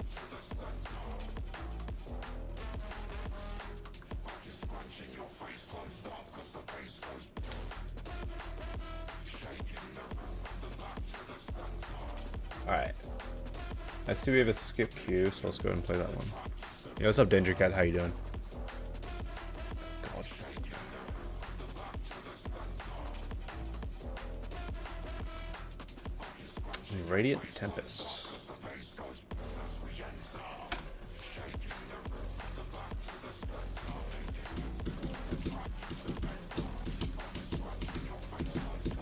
[SPEAKER 4] Alright. I see we have a skip queue, so let's go ahead and play that one. Yo, what's up, Danger Cat? How you doing? God. Radiant Tempest.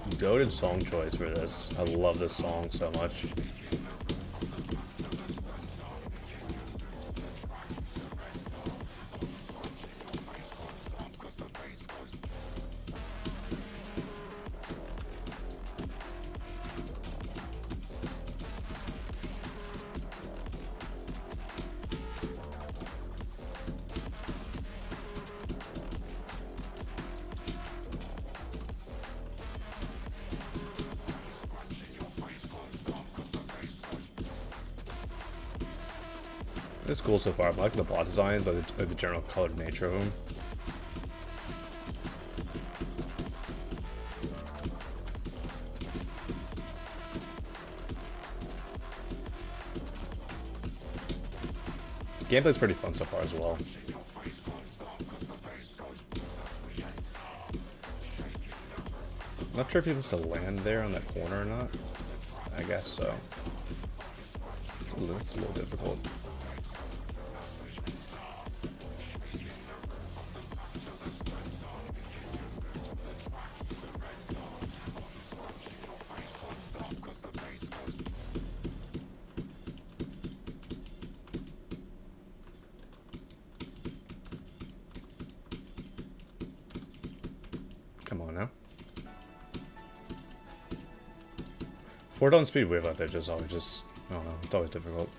[SPEAKER 4] Goated song choice for this. I love this song so much. It's cool so far. I like the bot designs, but the general colored nature of them. Gameplay's pretty fun so far as well. Not sure if you're supposed to land there on that corner or not. I guess so. It's a little difficult. Come on now. 4 down speed wave out there just always just, I don't know, it's always difficult.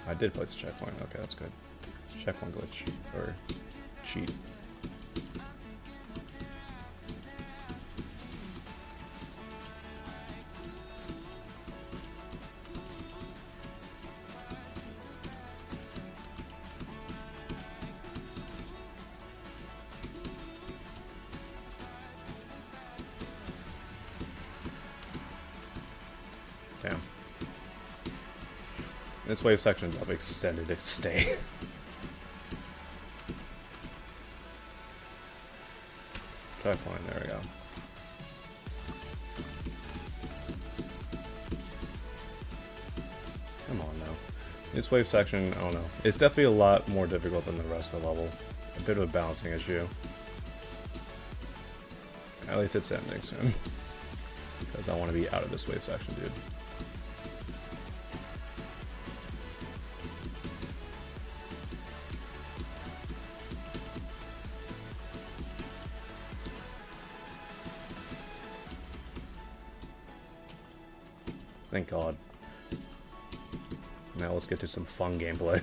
[SPEAKER 4] I did place a checkpoint. Okay, that's good. Checkpoint glitch. Or cheat. Damn. This wave section I've extended its stay. Try flying, there we go. Come on now. This wave section, I don't know. It's definitely a lot more difficult than the rest of the level. A bit of a balancing issue. At least it's ending soon. Because I want to be out of this wave section, dude. Thank God. Now let's get to some fun gameplay.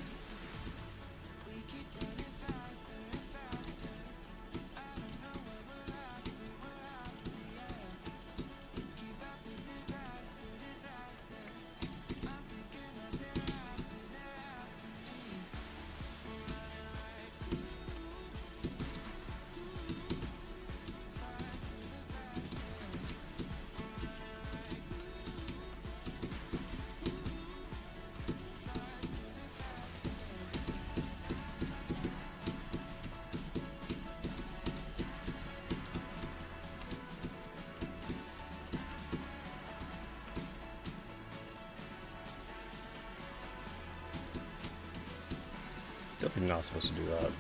[SPEAKER 4] Definitely not supposed to do that.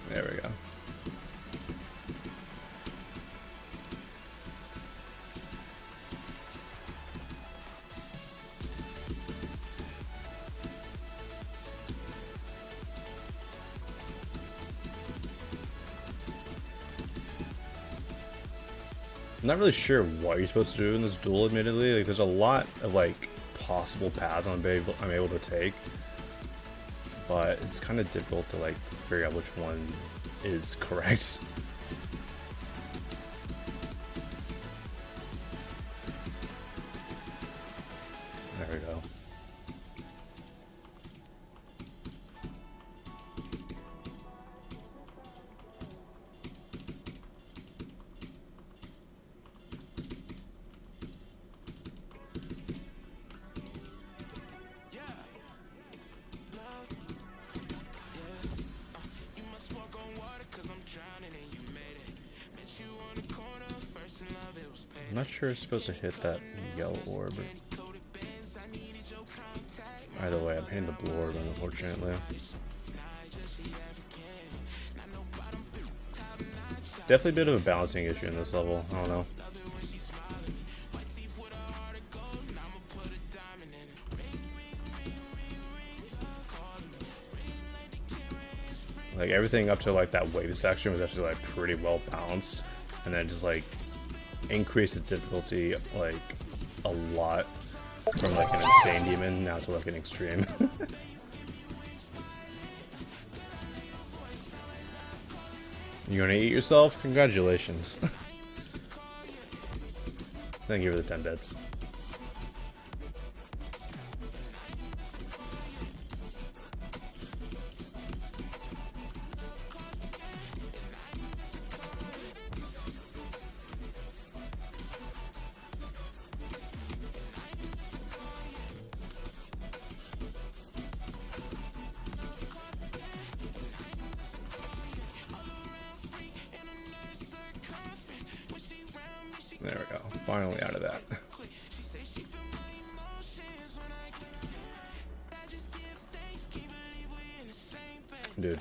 [SPEAKER 4] There we go. I'm not really sure what you're supposed to do in this duel, admittedly. Like, there's a lot of, like, possible paths I'm able to take, but it's kind of difficult to like figure out which one is correct. There we go. I'm not sure it's supposed to hit that yellow orb. Either way, I'm hitting the blue orb, unfortunately. Definitely a bit of a balancing issue in this level. I don't know. Like, everything up to like that wave section was actually like pretty well balanced, and then just like increased its difficulty like a lot from like an insane demon now to like an extreme. You gonna eat yourself? Congratulations. Thank you for the 10 bits. There we go. Finally out of that. Dude.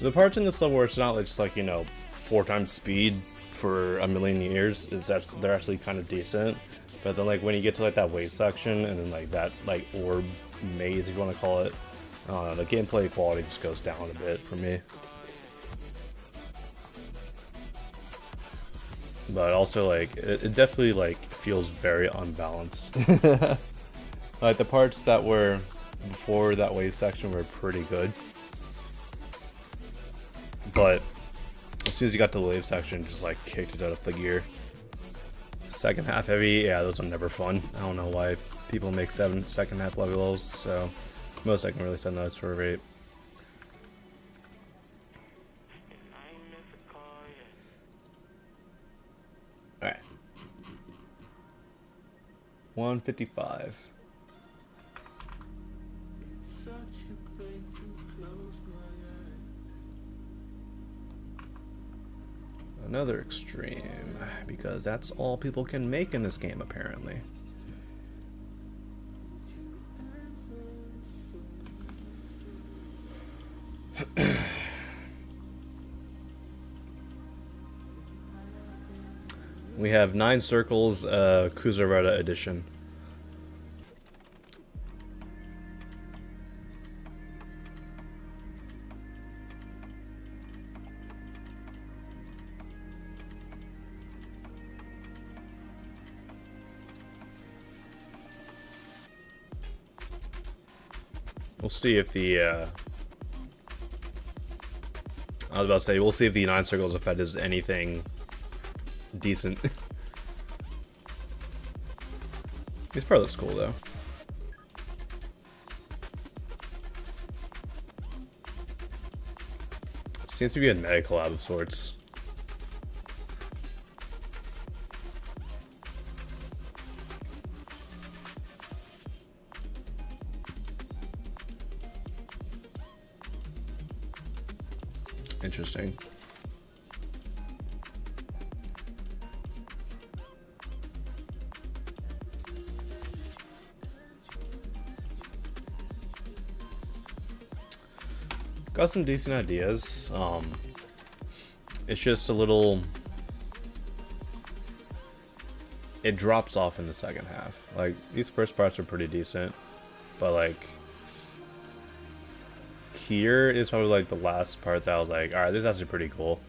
[SPEAKER 4] The parts in this level where it's not like just like, you know, 4 times speed for a million years, is that they're actually kind of decent. But then like when you get to like that wave section and then like that like orb maze, if you want to call it, the gameplay quality just goes down a bit for me. But also like it definitely like feels very unbalanced. Like the parts that were before that wave section were pretty good, but as soon as you got to the wave section, it just like kicked it out of the gear. Second half heavy, yeah, those are never fun. I don't know why people make 7 second half levels, so most I can really send those for a rate. Alright. 155. Another extreme, because that's all people can make in this game, apparently. We have 9 circles, Kuzarada edition. We'll see if the, I was about to say, we'll see if the 9 circles effect is anything decent. This part looks cool, though. Seems to be a mega collab of sorts. Interesting. Got some decent ideas. It's just a little... It drops off in the second half. Like, these first parts are pretty decent, but like... Here is probably like the last part that I was like, alright, this is actually pretty cool.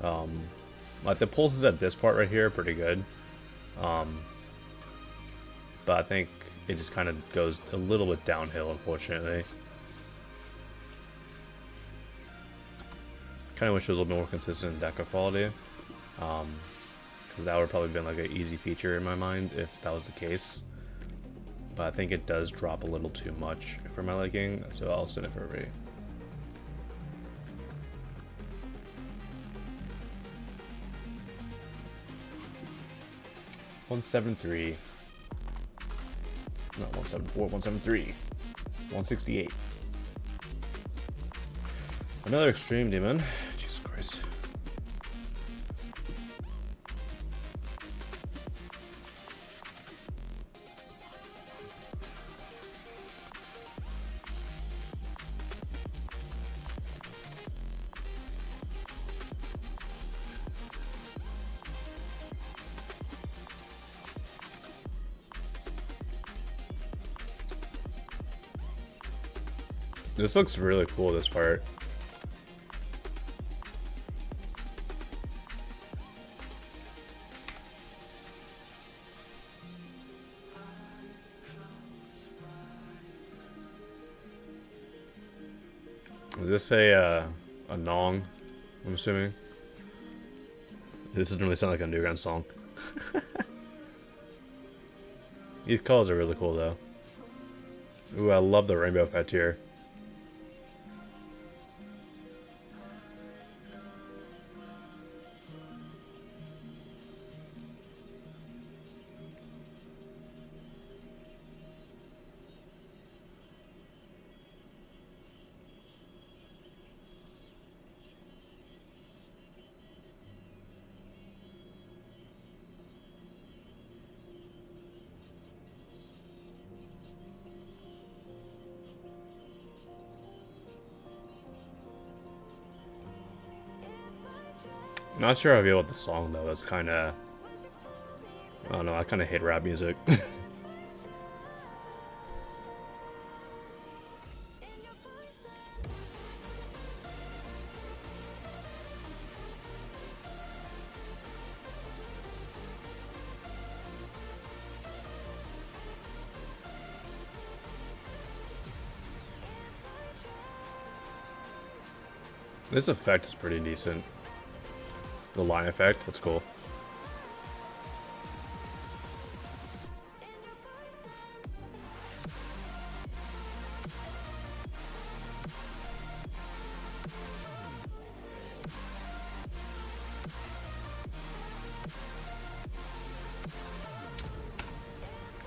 [SPEAKER 4] Like the pulses at this part right here are pretty good. But I think it just kind of goes a little bit downhill, unfortunately. Kind of wish it was a little bit more consistent in deca quality. Because that would have probably been like an easy feature in my mind if that was the case. But I think it does drop a little too much for my liking, so I'll send it for a rate. $173. Not 174, 173. 168. Another extreme demon. Jesus Christ. This looks really cool, this part. Is this a Nong, I'm assuming? This doesn't really sound like a Newground song. These colors are really cool, though. Ooh, I love the rainbow effect here. Not sure how I feel with the song though. It's kind of, I don't know. I kind of hate rap music. This effect is pretty decent. The line effect, that's cool.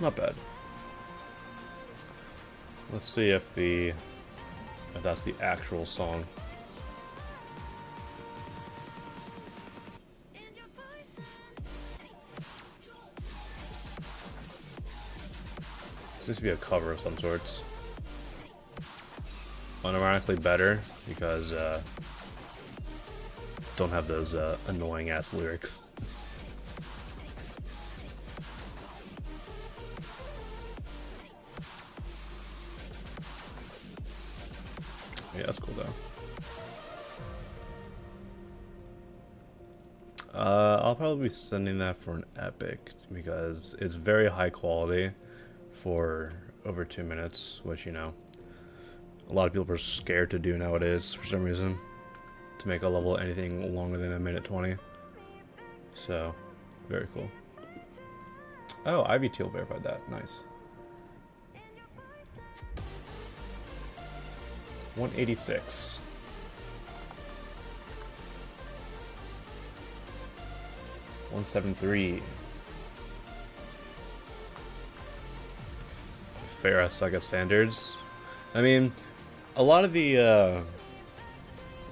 [SPEAKER 4] Not bad. Let's see if that's the actual song. Seems to be a cover of some sorts. Unironically better because don't have those annoying ass lyrics. Yeah, that's cool though. I'll probably be sending that for an epic because it's very high quality for over 2 minutes, which, you know, a lot of people are scared to do nowadays for some reason, to make a level anything longer than 1:20. So, very cool. Oh, Ivy Teal verified that. Nice. 186. $173. Fair as suck at standards. I mean, a lot of the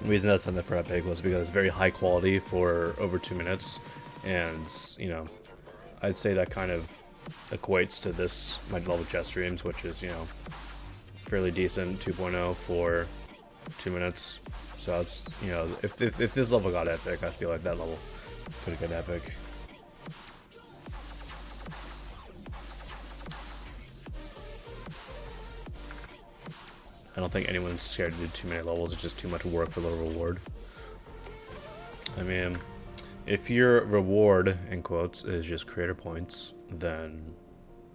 [SPEAKER 4] reason I sent that for epic was because it's very high quality for over 2 minutes, and you know, I'd say that kind of equates to this my level chess streams, which is, you know, fairly decent 2.0 for 2 minutes. So it's, you know, if this level got epic, I feel like that level could have got epic. I don't think anyone's scared to do too many levels. It's just too much work for little reward. I mean, if your reward, in quotes, is just creator points, then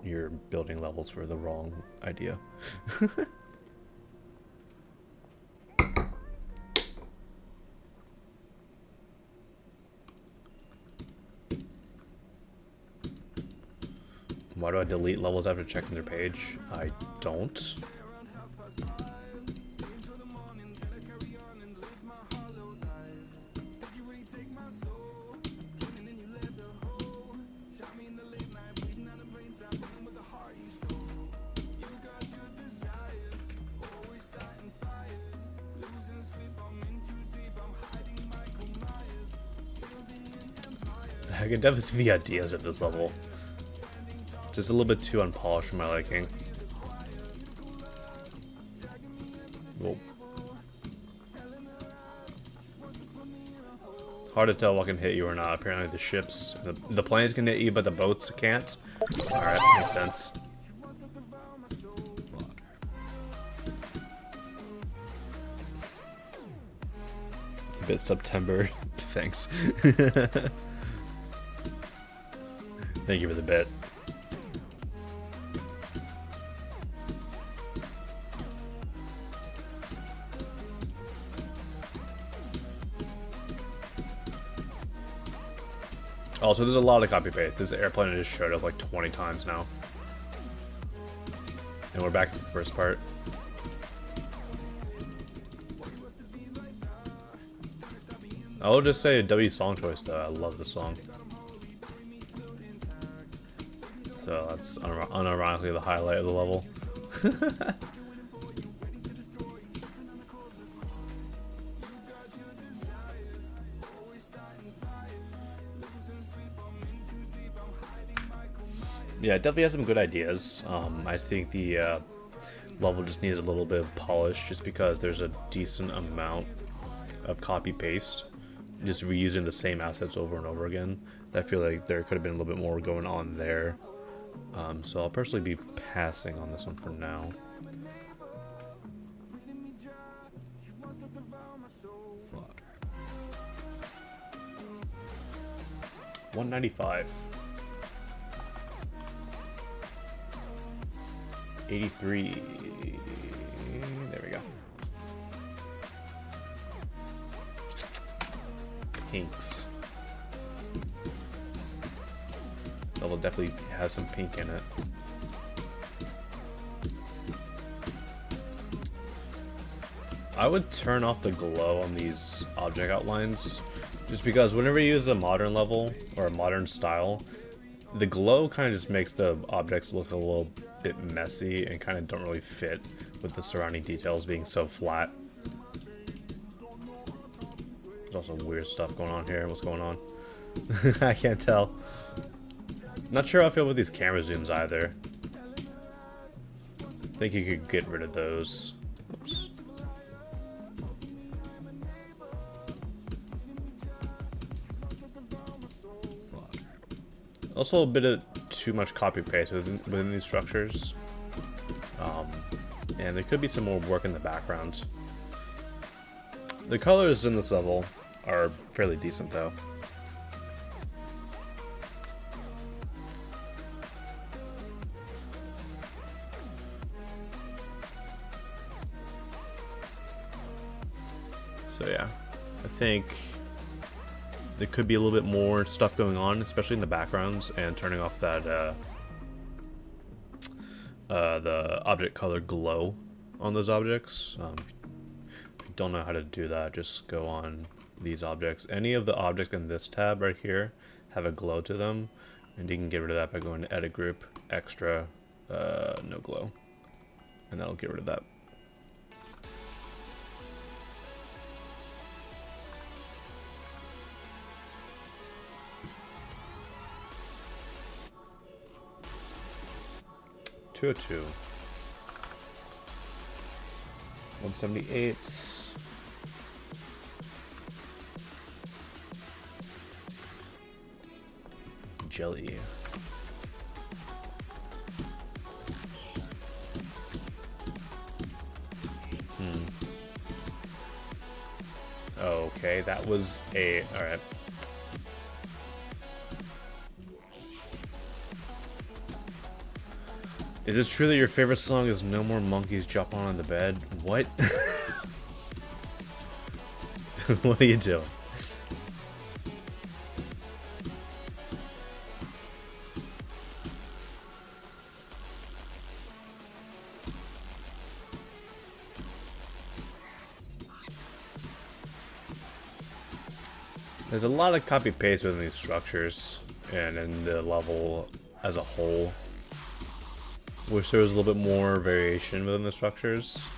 [SPEAKER 4] you're building levels for the wrong idea. Why do I delete levels after checking their page? I don't. I can definitely see the ideas at this level. Just a little bit too unpolished for my liking. Whoa. Hard to tell what can hit you or not. Apparently the ships, the planes can hit you, but the boats can't. Alright, makes sense. A bit September. Thanks. Thank you for the bit. Also, there's a lot of copy paste. This airplane just showed up like 20 times now. And we're back to the first part. I'll just say W song choice though. I love the song. So that's unironically the highlight of the level. Yeah, it definitely has some good ideas. I think the level just needs a little bit of polish just because there's a decent amount of copy paste just reusing the same assets over and over again. I feel like there could have been a little bit more going on there. So I'll personally be passing on this one for now. Fuck. 195. 83. There we go. Pinks. Level definitely has some pink in it. I would turn off the glow on these object outlines, just because whenever you use a modern level or a modern style, the glow kind of just makes the objects look a little bit messy and kind of don't really fit with the surrounding details being so flat. There's also weird stuff going on here. What's going on? I can't tell. Not sure how I feel with these camera zooms either. I think you could get rid of those. Oops. Also a bit of too much copy paste within these structures. And there could be some more work in the background. The colors in this level are fairly decent though. So yeah, I think there could be a little bit more stuff going on, especially in the backgrounds, and turning off that the object color glow on those objects. If you don't know how to do that, just go on these objects. Any of the objects in this tab right here have a glow to them, and you can get rid of that by going to Edit Group, Extra, No Glow, and that'll get rid of that. Two 178. Jelly. Okay, that was a... Alright. Is it true that your favorite song is No More Monkeys Jump On the Bed? What? What are you doing? There's a lot of copy paste within these structures and in the level as a whole. Wish there was a little bit more variation within the structures.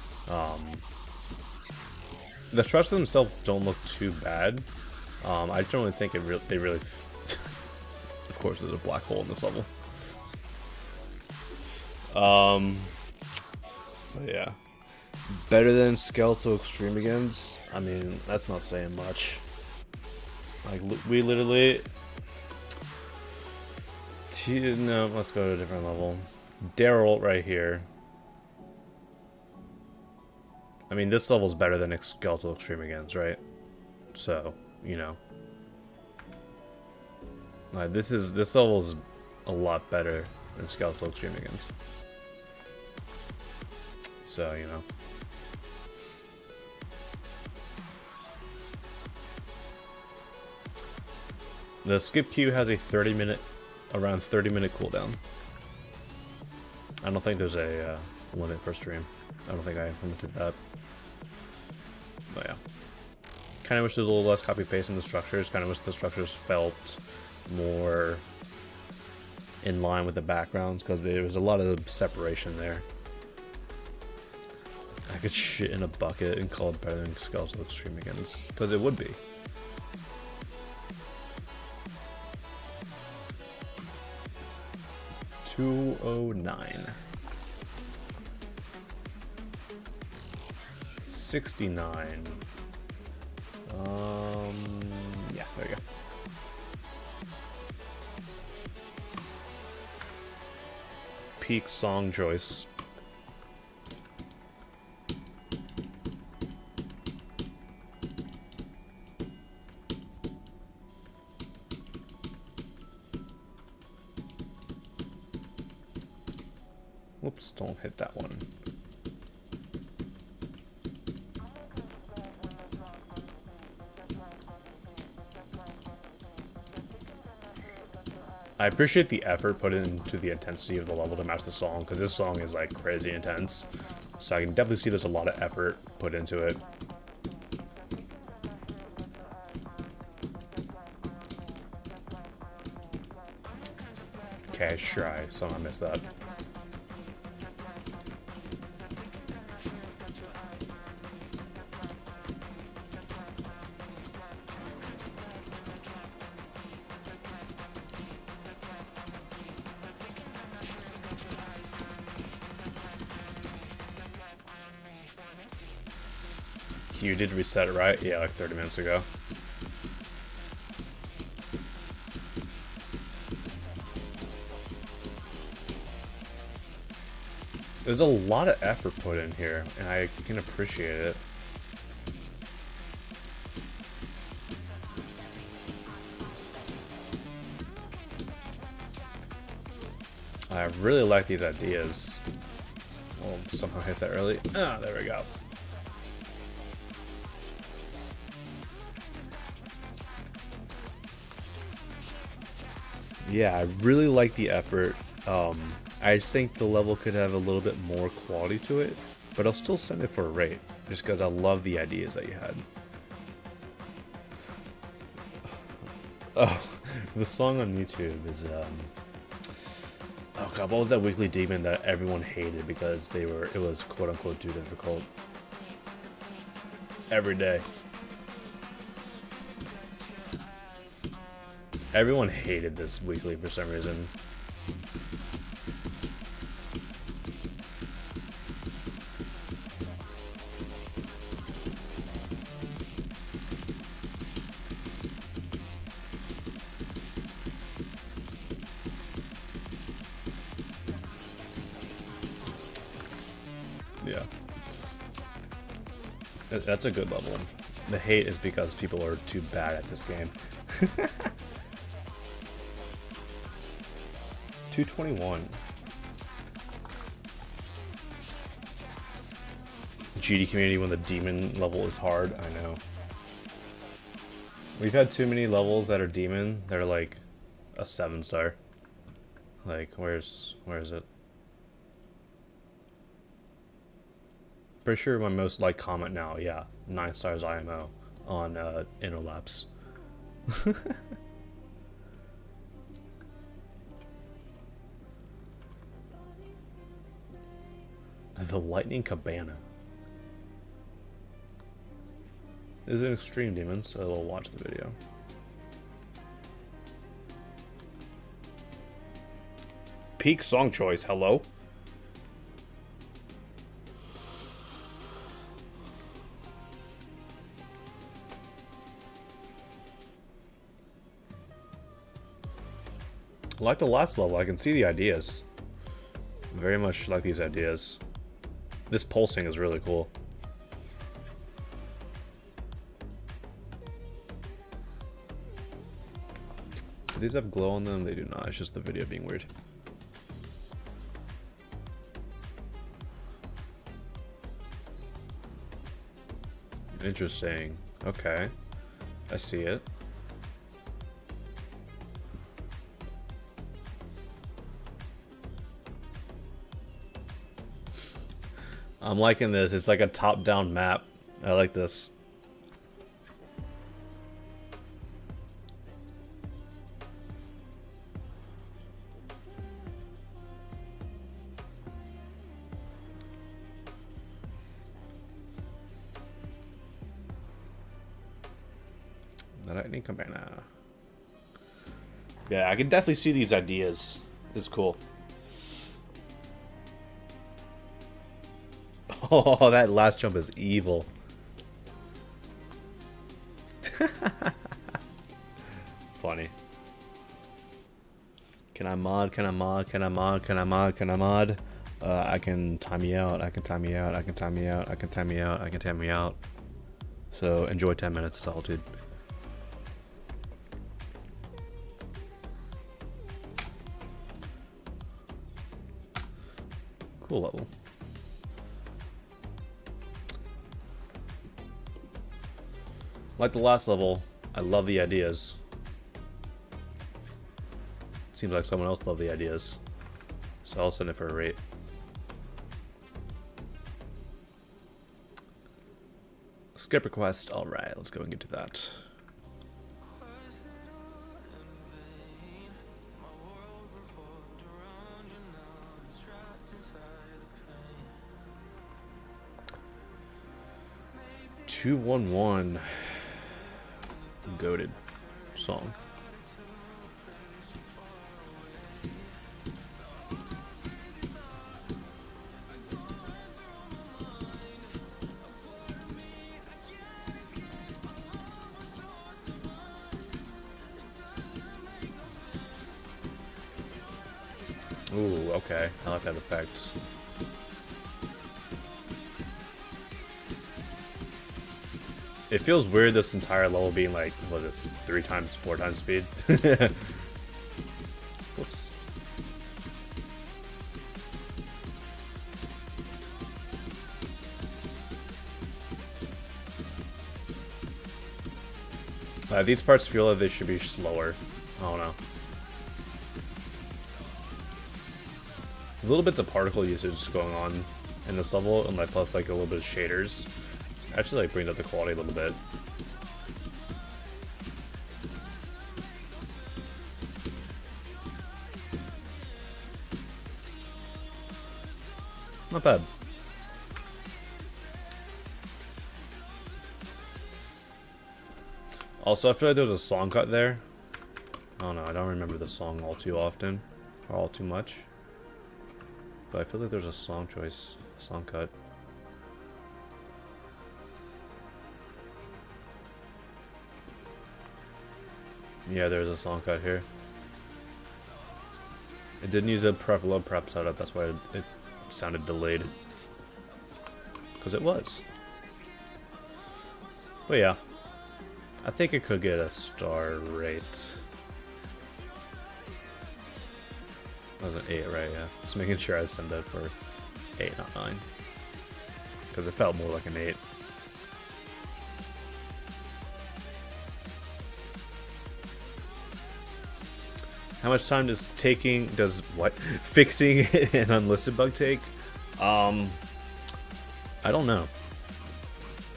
[SPEAKER 4] The structures themselves don't look too bad. I generally think they really of course there's a black hole in this level. But yeah. Better than Skeletal Extremigans? I mean, that's not saying much. Like, we literally... No, let's go to a different level. Daryl right here. I mean, this level's better than Skeletal Extremigans, right? So, you know. Like, this level's a lot better than Skeletal Extremigans. So, you know. The skip queue has a around 30-minute cooldown. I don't think there's a limit per stream. I don't think I implemented that. But yeah. Kind of wish there was a little less copy paste in the structures. Kind of wish the structures felt more in line with the backgrounds, because there was a lot of separation there. I could shit in a bucket and call it better than Skeletal Extremigans, because it would be. $209. 69. There you go. Peak song choice. Whoops, don't hit that one. I appreciate the effort put into the intensity of the level to match the song, because this song is like crazy intense. So I can definitely see there's a lot of effort put into it. Okay, sure, I somehow missed that. You did reset it, right? Yeah, like 30 minutes ago. There's a lot of effort put in here, and I can appreciate it. I really like these ideas. We'll somehow hit that early. Ah, there we go. Yeah, I really like the effort. I just think the level could have a little bit more quality to it, but I'll still send it for a rate, just because I love the ideas that you had. Oh, the song on YouTube is, oh god, what was that weekly demon that everyone hated because it was quote unquote too difficult? Every day. Everyone hated this weekly for some reason. Yeah. That's a good level. The hate is because people are too bad at this game. 221. GD community when the demon level is hard, I know. We've had too many levels that are demon that are like a 7-star. Like, where is it? Pretty sure my most liked comment now, yeah, 9 stars IMO on Interlapse. The Lightning Cabana. This is an extreme demon, so we'll watch the video. Peak song choice, hello? Like the last level, I can see the ideas. Very much like these ideas. This pulsing is really cool. Do these have glow on them? They do not. It's just the video being weird. Interesting. Okay. I see it. I'm liking this. It's like a top-down map. I like this. The Lightning Cabana. Yeah, I can definitely see these ideas. This is cool. Oh, that last jump is evil. funny. Can I mod? Can I mod? Can I mod? Can I mod? Can I mod? I can time you out. I can time you out. I can time you out. I can time you out. I can time you out. So enjoy 10 minutes of solitude. Cool level. Like the last level, I love the ideas. Seems like someone else loved the ideas. So I'll send it for a rate. Skip request. Alright, let's go and get to that. "211" goated song. Ooh, okay. I like that effect. It feels weird this entire level being like, what is this, 3 times, 4 times speed? Whoops. These parts feel like they should be slower. I don't know. Little bits of particle usage going on in this level, and like plus like a little bit of shaders. Actually, like brings up the quality a little bit. Not bad. Also, I feel like there's a song cut there. I don't know. I don't remember the song all too often, or all too much. But I feel like there's a song choice, song cut. Yeah, there's a song cut here. It didn't use a low prep setup, that's why it sounded delayed. Because it was. But yeah, I think it could get a star rate. That was an 8, right? Yeah. Just making sure I send that for 8, not 9. Because it felt more like an 8. How much time does fixing an unlisted bug take? I don't know.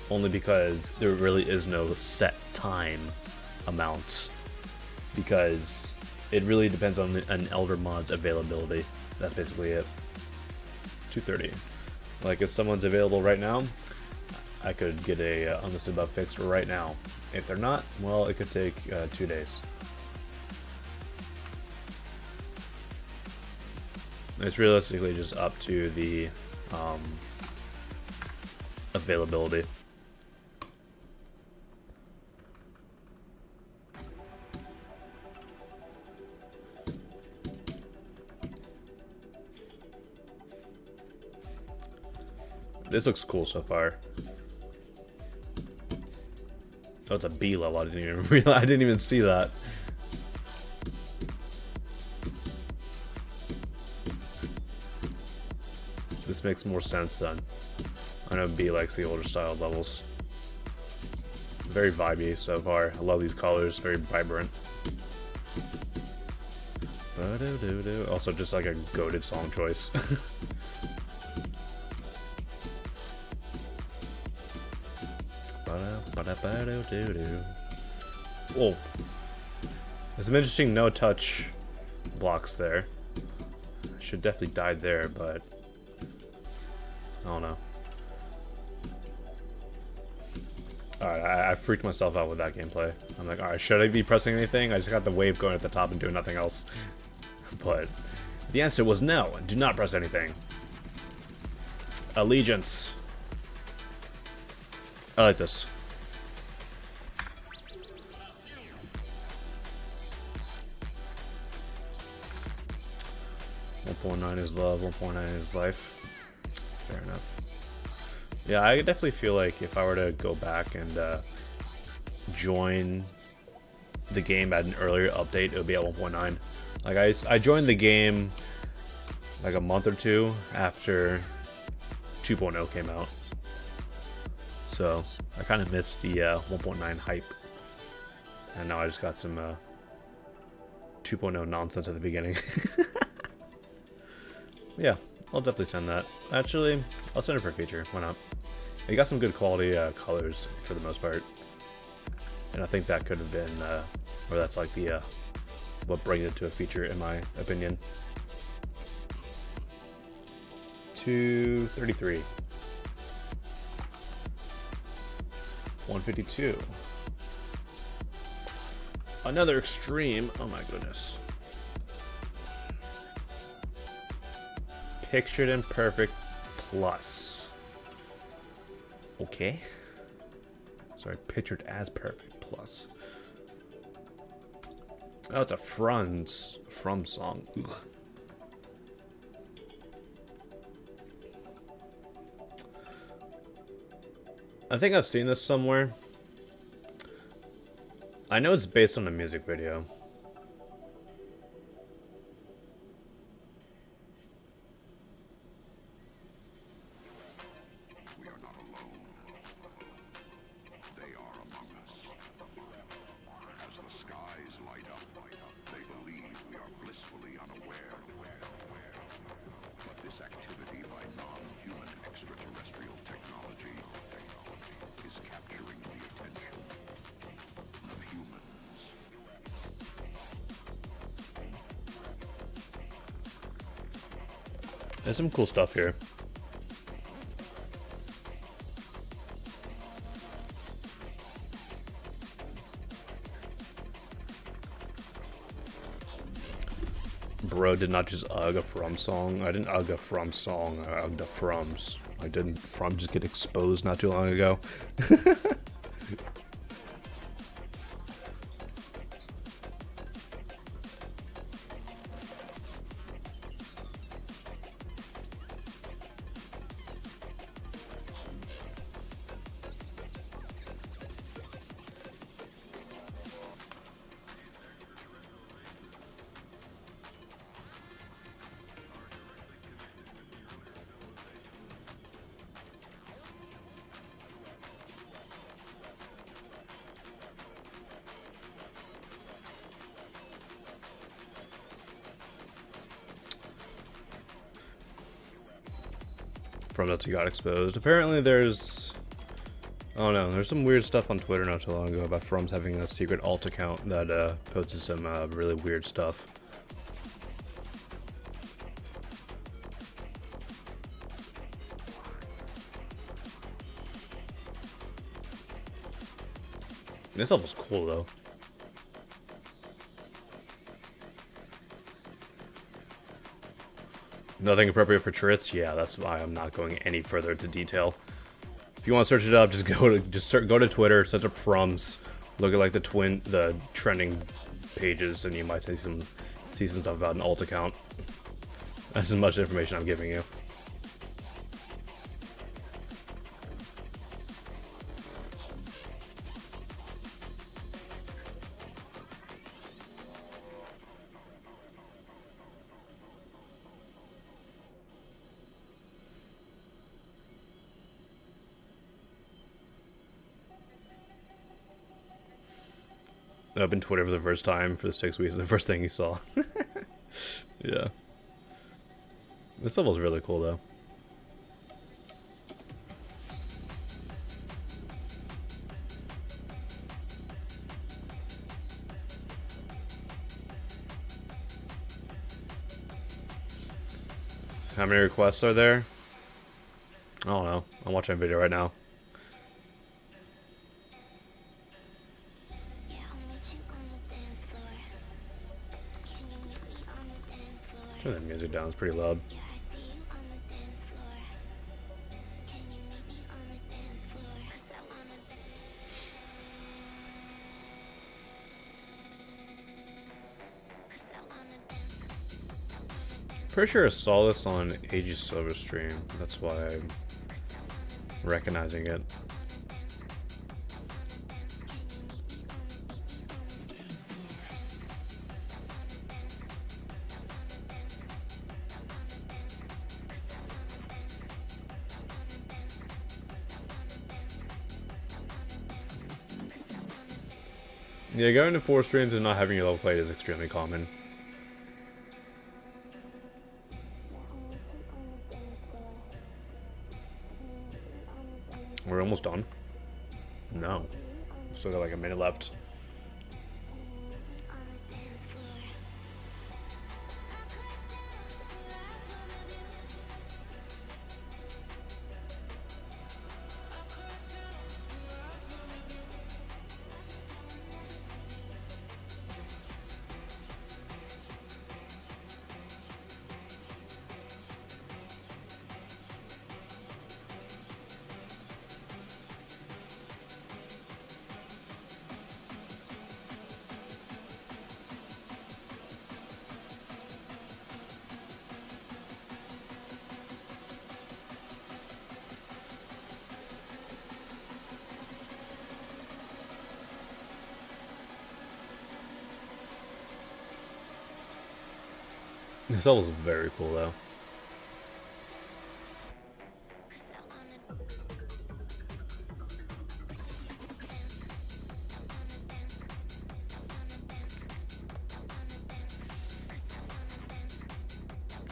[SPEAKER 4] Only because there really is no set time amount. Because it really depends on an Elder mod's availability. That's basically it. 2:30. Like if someone's available right now, I could get a unlisted bug fixed right now. If they're not, well, it could take 2 days. It's realistically just up to the availability. This looks cool so far. Oh, it's a B level. I didn't even realize. I didn't even see that. This makes more sense then. I know B likes the older style levels. Very vibey so far. I love these colors. Very vibrant. Also, just like a goated song choice. Whoa. There's some interesting no-touch blocks there. I should definitely died there, but I don't know. Alright, I freaked myself out with that gameplay. I'm like, alright, should I be pressing anything? I just got the wave going at the top and doing nothing else. But the answer was no. Do not press anything. Allegiance. I like this. 1.9 is love, 1.9 is life. Fair enough. Yeah, I definitely feel like if I were to go back and join the game at an earlier update, it would be at 1.9. Like I joined the game like a month or two after 2.0 came out, so I kind of missed the 1.9 hype, and now I just got some 2.0 nonsense at the beginning. Yeah, I'll definitely send that. Actually, I'll send it for a feature. Why not? It got some good quality colors for the most part, and I think that could have been, or that's like the what brings it to a feature, in my opinion. 233. 152. Another extreme. Oh my goodness. Pictured in perfect plus. Okay. Sorry, pictured as perfect plus. Oh, it's a from song. Ugh. I think I've seen this somewhere. I know it's based on a music video.
[SPEAKER 5] We are not alone. They are among us. As the skies light up, they believe we are blissfully unaware. But this activity by non-human extraterrestrial technology is capturing the attention of humans.
[SPEAKER 4] There's some cool stuff here. Bro did not just ugh a from song. I didn't ugh a from song. I ugged a froms. I didn't from just get exposed not too long ago. From that, he got exposed. Apparently there's, oh no, there's some weird stuff on Twitter not too long ago about From's having a secret alt account that posted some really weird stuff. This level's cool though. Nothing appropriate for trits? Yeah, that's why I'm not going any further into detail. If you want to search it up, just go to Twitter, search up Frums, look at like the trending pages, and you might see some stuff about an alt account. That's as much information I'm giving you. I opened Twitter for the first time for the 6 weeks. The first thing you saw. Yeah. This level's really cool though. How many requests are there? I don't know. I'm watching a video right now. Turn that music down, it's pretty loud. Pretty sure I saw this on AG Silver stream. That's why I'm recognizing it. Yeah, going to 4 streams and not having your level played is extremely common. We're almost done. No. Still got like a minute left. This level's very cool though.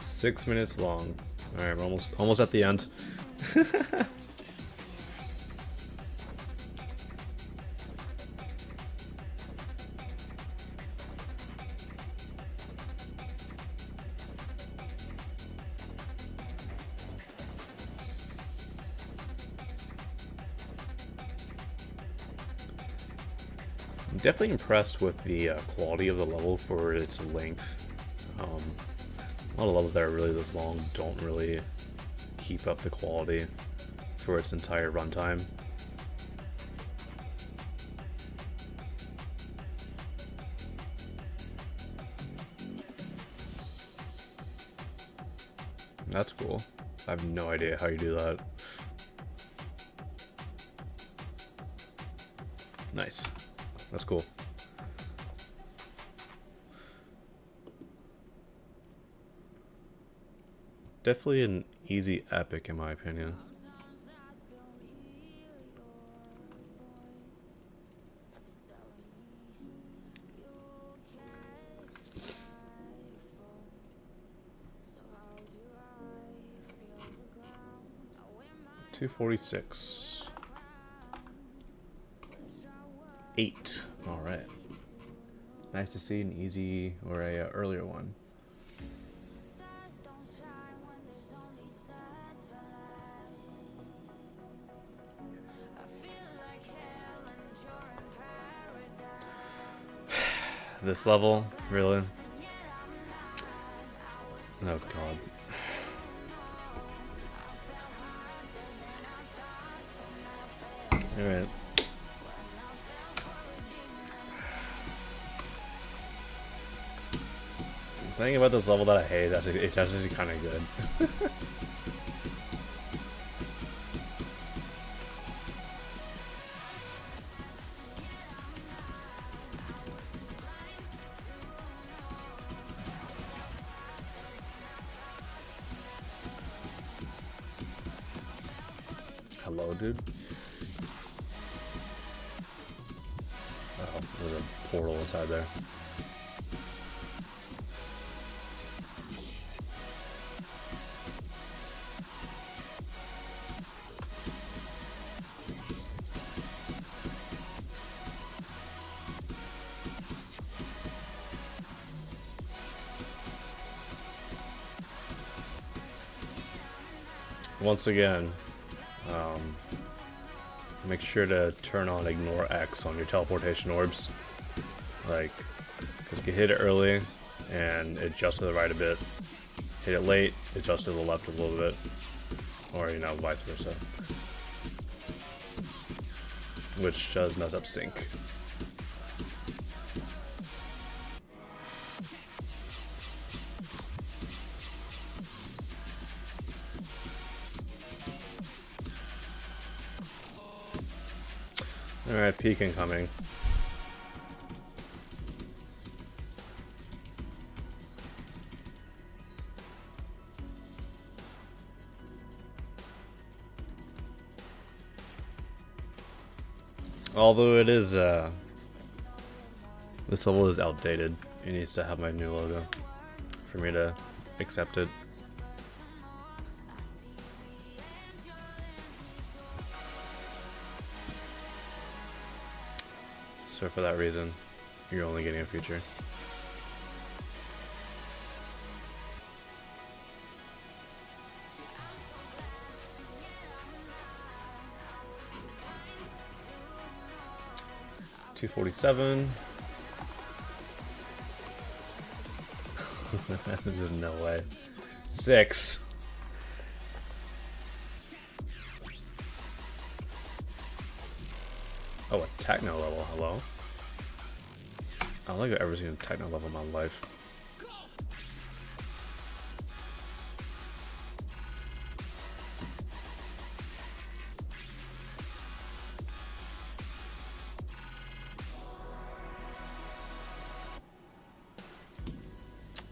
[SPEAKER 4] Six minutes long. Alright, we're almost at the end. I'm definitely impressed with the quality of the level for its length. A lot of levels that are really this long don't really keep up the quality for its entire runtime. That's cool. I have no idea how you do that. Nice. That's cool. Definitely an easy epic in my opinion. $246. 8. All right. Nice to see an easy or a earlier one. This level, really? Oh god. Alright. The thing about this level that I hate is that it's actually kind of good. Hello, dude. Oh, there's a portal inside there. Once again, make sure to turn on ignore X on your teleportation orbs. Like, because you can hit it early and adjust to the right a bit. Hit it late, adjust to the left a little bit. Or, you know, vice versa. Which does mess up sync. Alright, peak incoming. Although it is, this level is outdated. It needs to have my new logo for me to accept it. So for that reason, you're only getting a feature. $247. There's no way. 6. Oh, a techno level. Hello? I don't think I've ever seen a techno level in my life.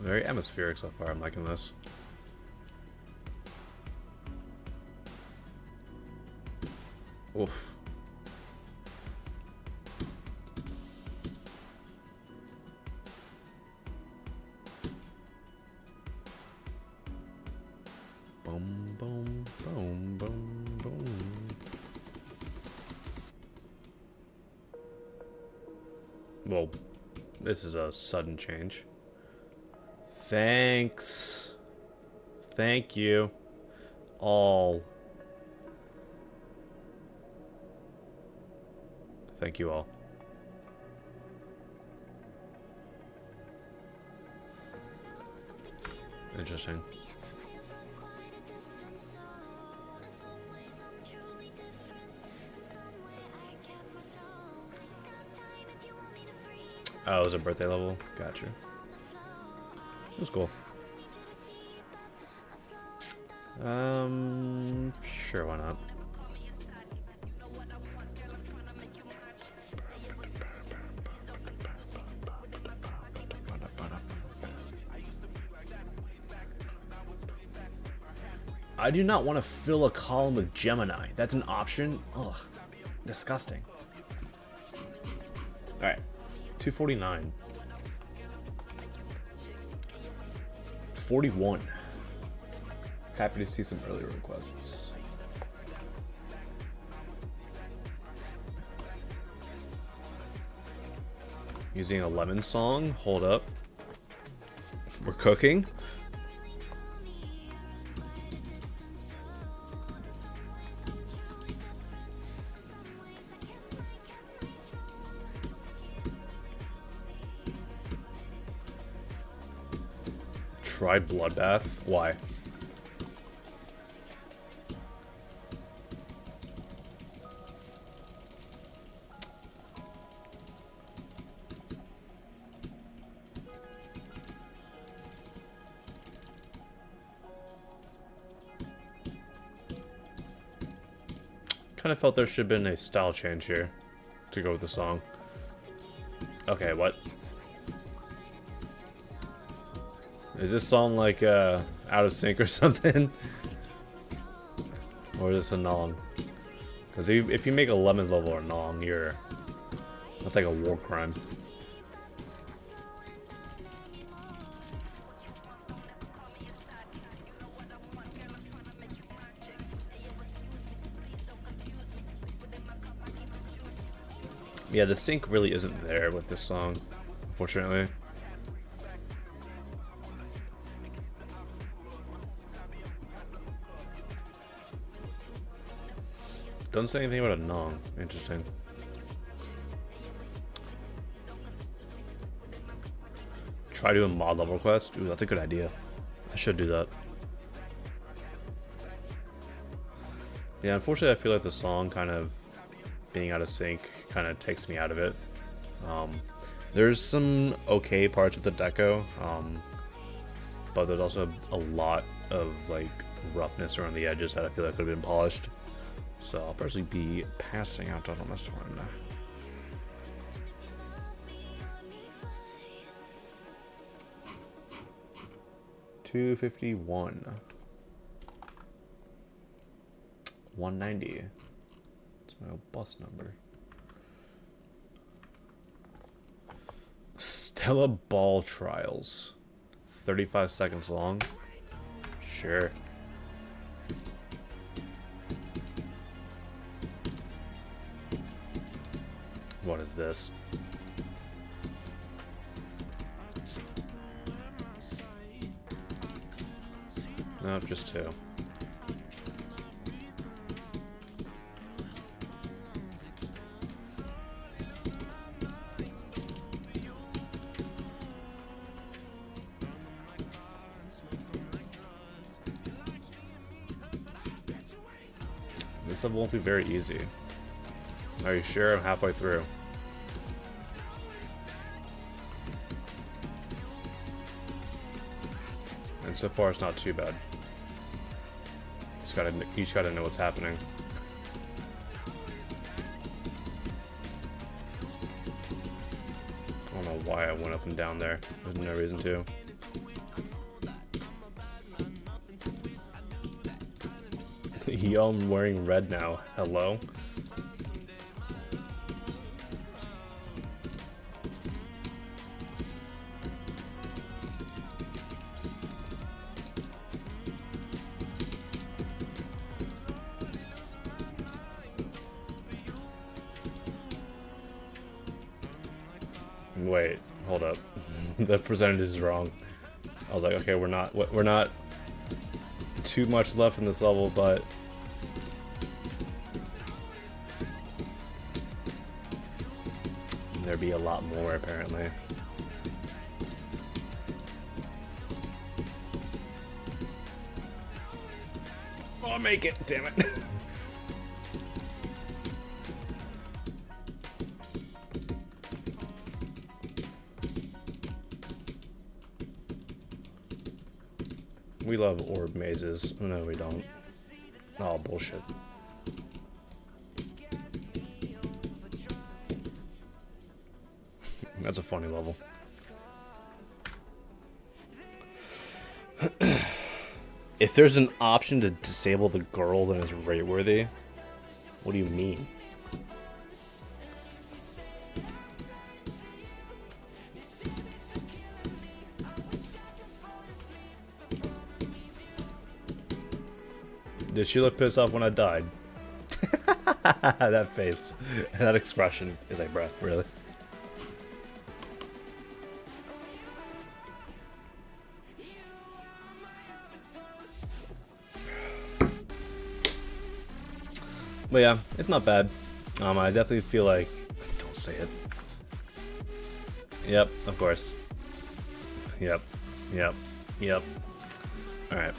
[SPEAKER 4] Very atmospheric so far. I'm liking this. Oof. Boom, boom, boom, boom, boom. Well, this is a sudden change. Thanks. Thank you. All. Thank you all. Interesting. Oh, it was a birthday level? Gotcha. It was cool. Sure, why not? I do not want to fill a column with Gemini. That's an option? Ugh. Disgusting. Alright. 249. 41. Happy to see some earlier requests. Using a lemon song. Hold up. We're cooking. Try Bloodbath? Why? Kind of felt there should have been a style change here to go with the song. Okay, what? Is this song like out of sync or something? Or is this a Nong? Because if you make a lemon level or Nong, that's like a war crime. Yeah, the sync really isn't there with this song, unfortunately. Doesn't say anything about a Nong. Interesting. Try doing mod level quest. Ooh, that's a good idea. I should do that. Yeah, unfortunately I feel like the song kind of being out of sync kind of takes me out of it. There's some okay parts with the deco, but there's also a lot of like roughness around the edges that I feel like could have been polished. So I'll probably be passing out on this one. 251. 190. That's my old bus number. Stella Ball Trials. 35 seconds long. Sure. What is this? No, just two. This level won't be very easy. Are you sure? I'm halfway through. And so far, it's not too bad. You just gotta know what's happening. I don't know why I went up and down there. There's no reason to. Yo, I'm wearing red now. Hello? Wait, hold up. The percentage is wrong. I was like, okay, we're not too much left in this level, but there'd be a lot more apparently. Oh, I'll make it, damn it. We love orb mazes. No, we don't. Oh, bullshit. That's a funny level. If there's an option to disable the girl, then it's rate worthy. What do you mean? Did she look pissed off when I died? That face, that expression is like, bruh, really? But yeah, it's not bad. I definitely feel like, don't say it. Yep, of course. Yep. All right.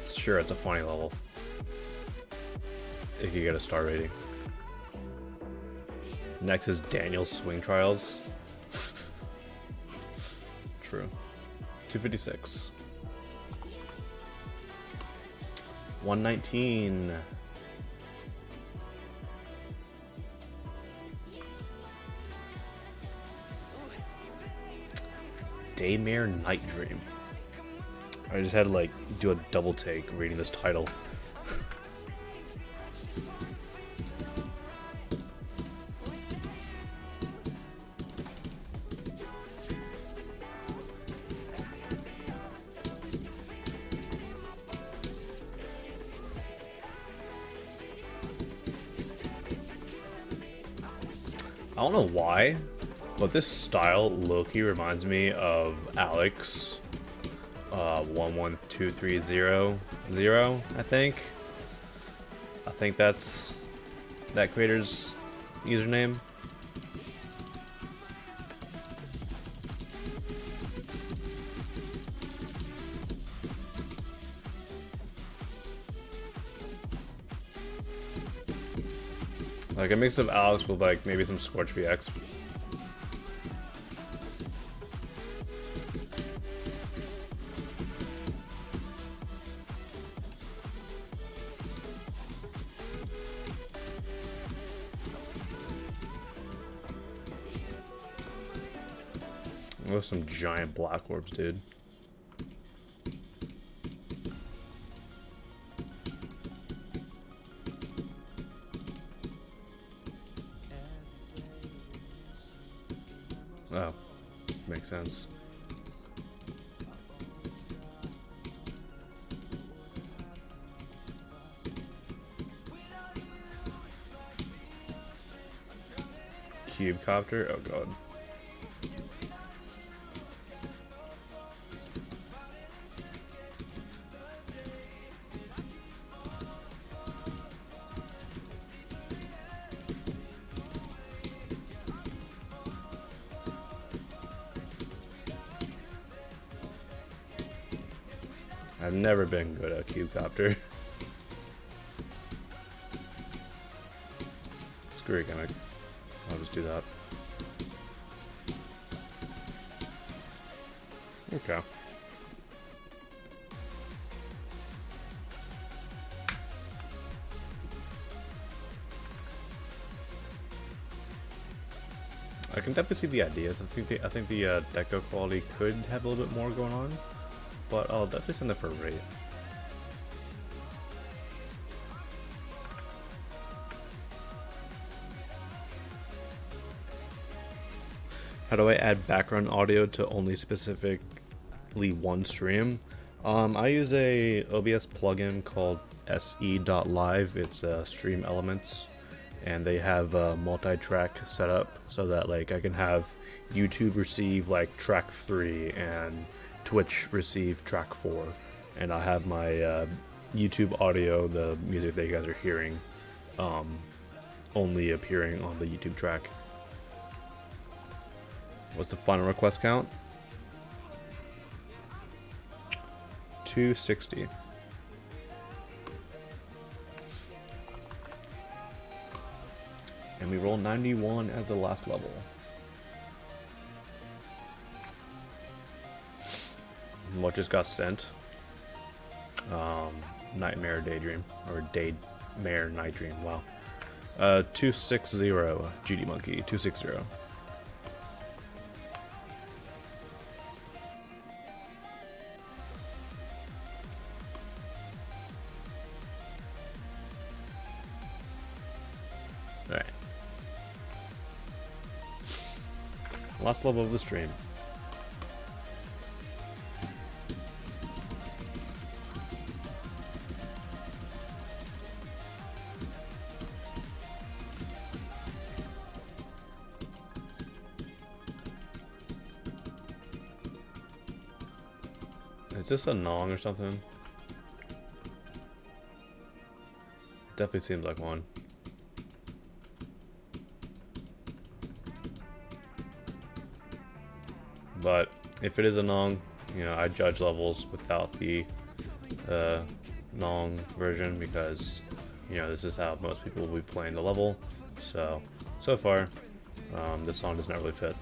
[SPEAKER 4] Sure, it's a funny level. If you get a star rating. Next is Daniel's Swing Trials. True. 256. 119. Daymare Night Dream. I just had to like do a double take reading this title. I don't know why, but this style low-key reminds me of Alex 11230, I think. I think that's that creator's username. Like a mix of Alex with like maybe some Scorch VX. Those some giant black orbs, dude. Oh, makes sense. Cube copter? Oh god. I've never been good at cube copter. Screw it, gimmick. I'll just do that. Okay. I can definitely see the ideas. I think the deco quality could have a little bit more going on, but I'll definitely send that for a rate. How do I add background audio to only specifically one stream? I use a OBS plugin called se.live. It's Stream Elements, and they have a multi-track setup so that like I can have YouTube receive like track 3 and Twitch receive track 4, and I'll have my YouTube audio, the music that you guys are hearing, only appearing on the YouTube track. What's the final request count? 260. And we roll 91 as the last level. What just got sent? Nightmare Daydream, or Daymare Night Dream. Wow. 260 GD Monkey 260. Alright. Last level of the stream. Is this a Nong or something? Definitely seems like one. But if it is a Nong, you know, I judge levels without the Nong version because, you know, this is how most people will be playing the level. So far, this song does not really fit.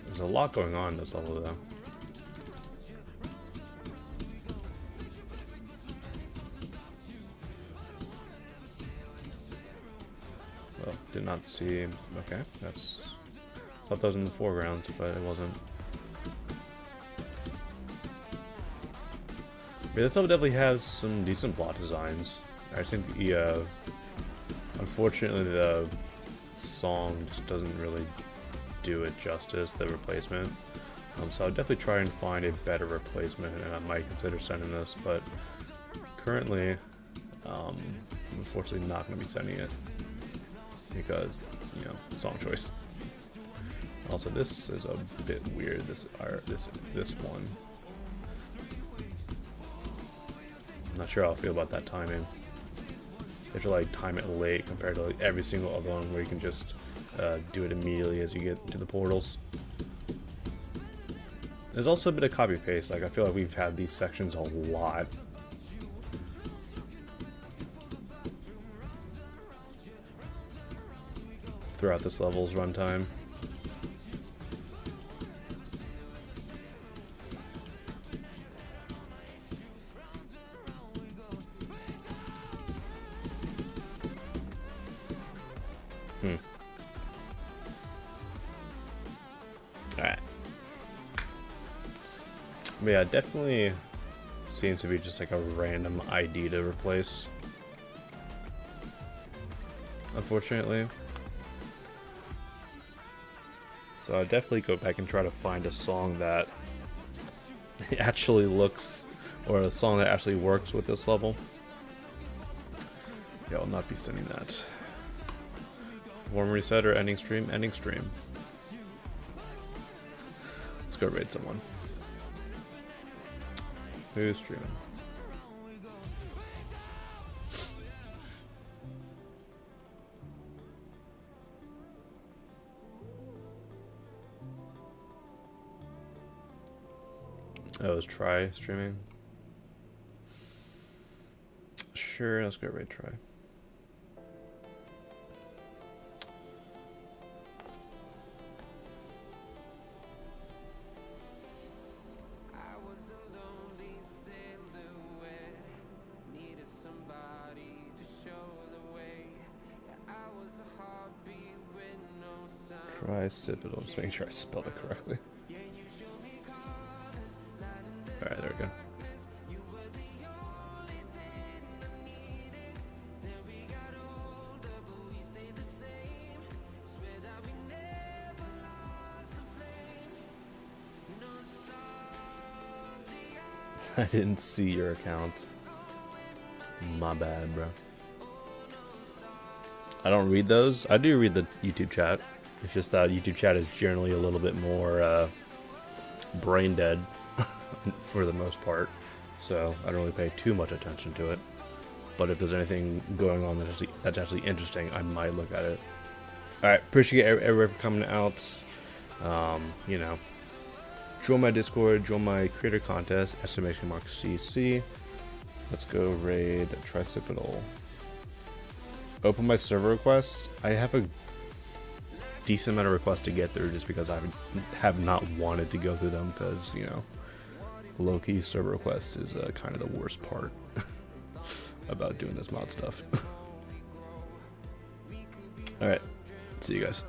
[SPEAKER 4] There's a lot going on in this level, though. Well, did not see. Okay, that's. Thought that was in the foreground, but it wasn't. Yeah, this level definitely has some decent plot designs. I think the. Unfortunately, the song just doesn't really do it justice, the replacement. So I'll definitely try and find a better replacement, and I might consider sending this, but currently I'm unfortunately not going to be sending it because, you know, song choice. Also, this is a bit weird, this one. I'm not sure how I feel about that timing. You have to like time it late compared to like every single other one where you can just do it immediately as you get to the portals. There's also a bit of copy paste. Like I feel like we've had these sections a lot. Throughout this level's runtime. Alright. But yeah, definitely seems to be just like a random ID to replace. Unfortunately. So I'll definitely go back and try to find a song that actually looks, or a song that actually works with this level. Yeah, I'll not be sending that. Perform reset or ending stream? Ending stream. Let's go raid someone. Who's streaming? Oh, let's try streaming. Sure, let's go raid try. Tricipital. Just making sure I spelled it correctly. Alright, there we go. I didn't see your account. My bad, bro. I don't read those. I do read the YouTube chat. It's just that YouTube chat is generally a little bit more brain dead for the most part. So I don't really pay too much attention to it. But if there's anything going on that's actually interesting, I might look at it. Alright, appreciate everyone for coming out. You know, join my Discord, join my creator contest, !CC. Let's go raid Tricipital. Open my server requests. I have a decent amount of requests to get through just because I have not wanted to go through them because, you know, low-key server requests is kind of the worst part about doing this mod stuff. Alright, see you guys.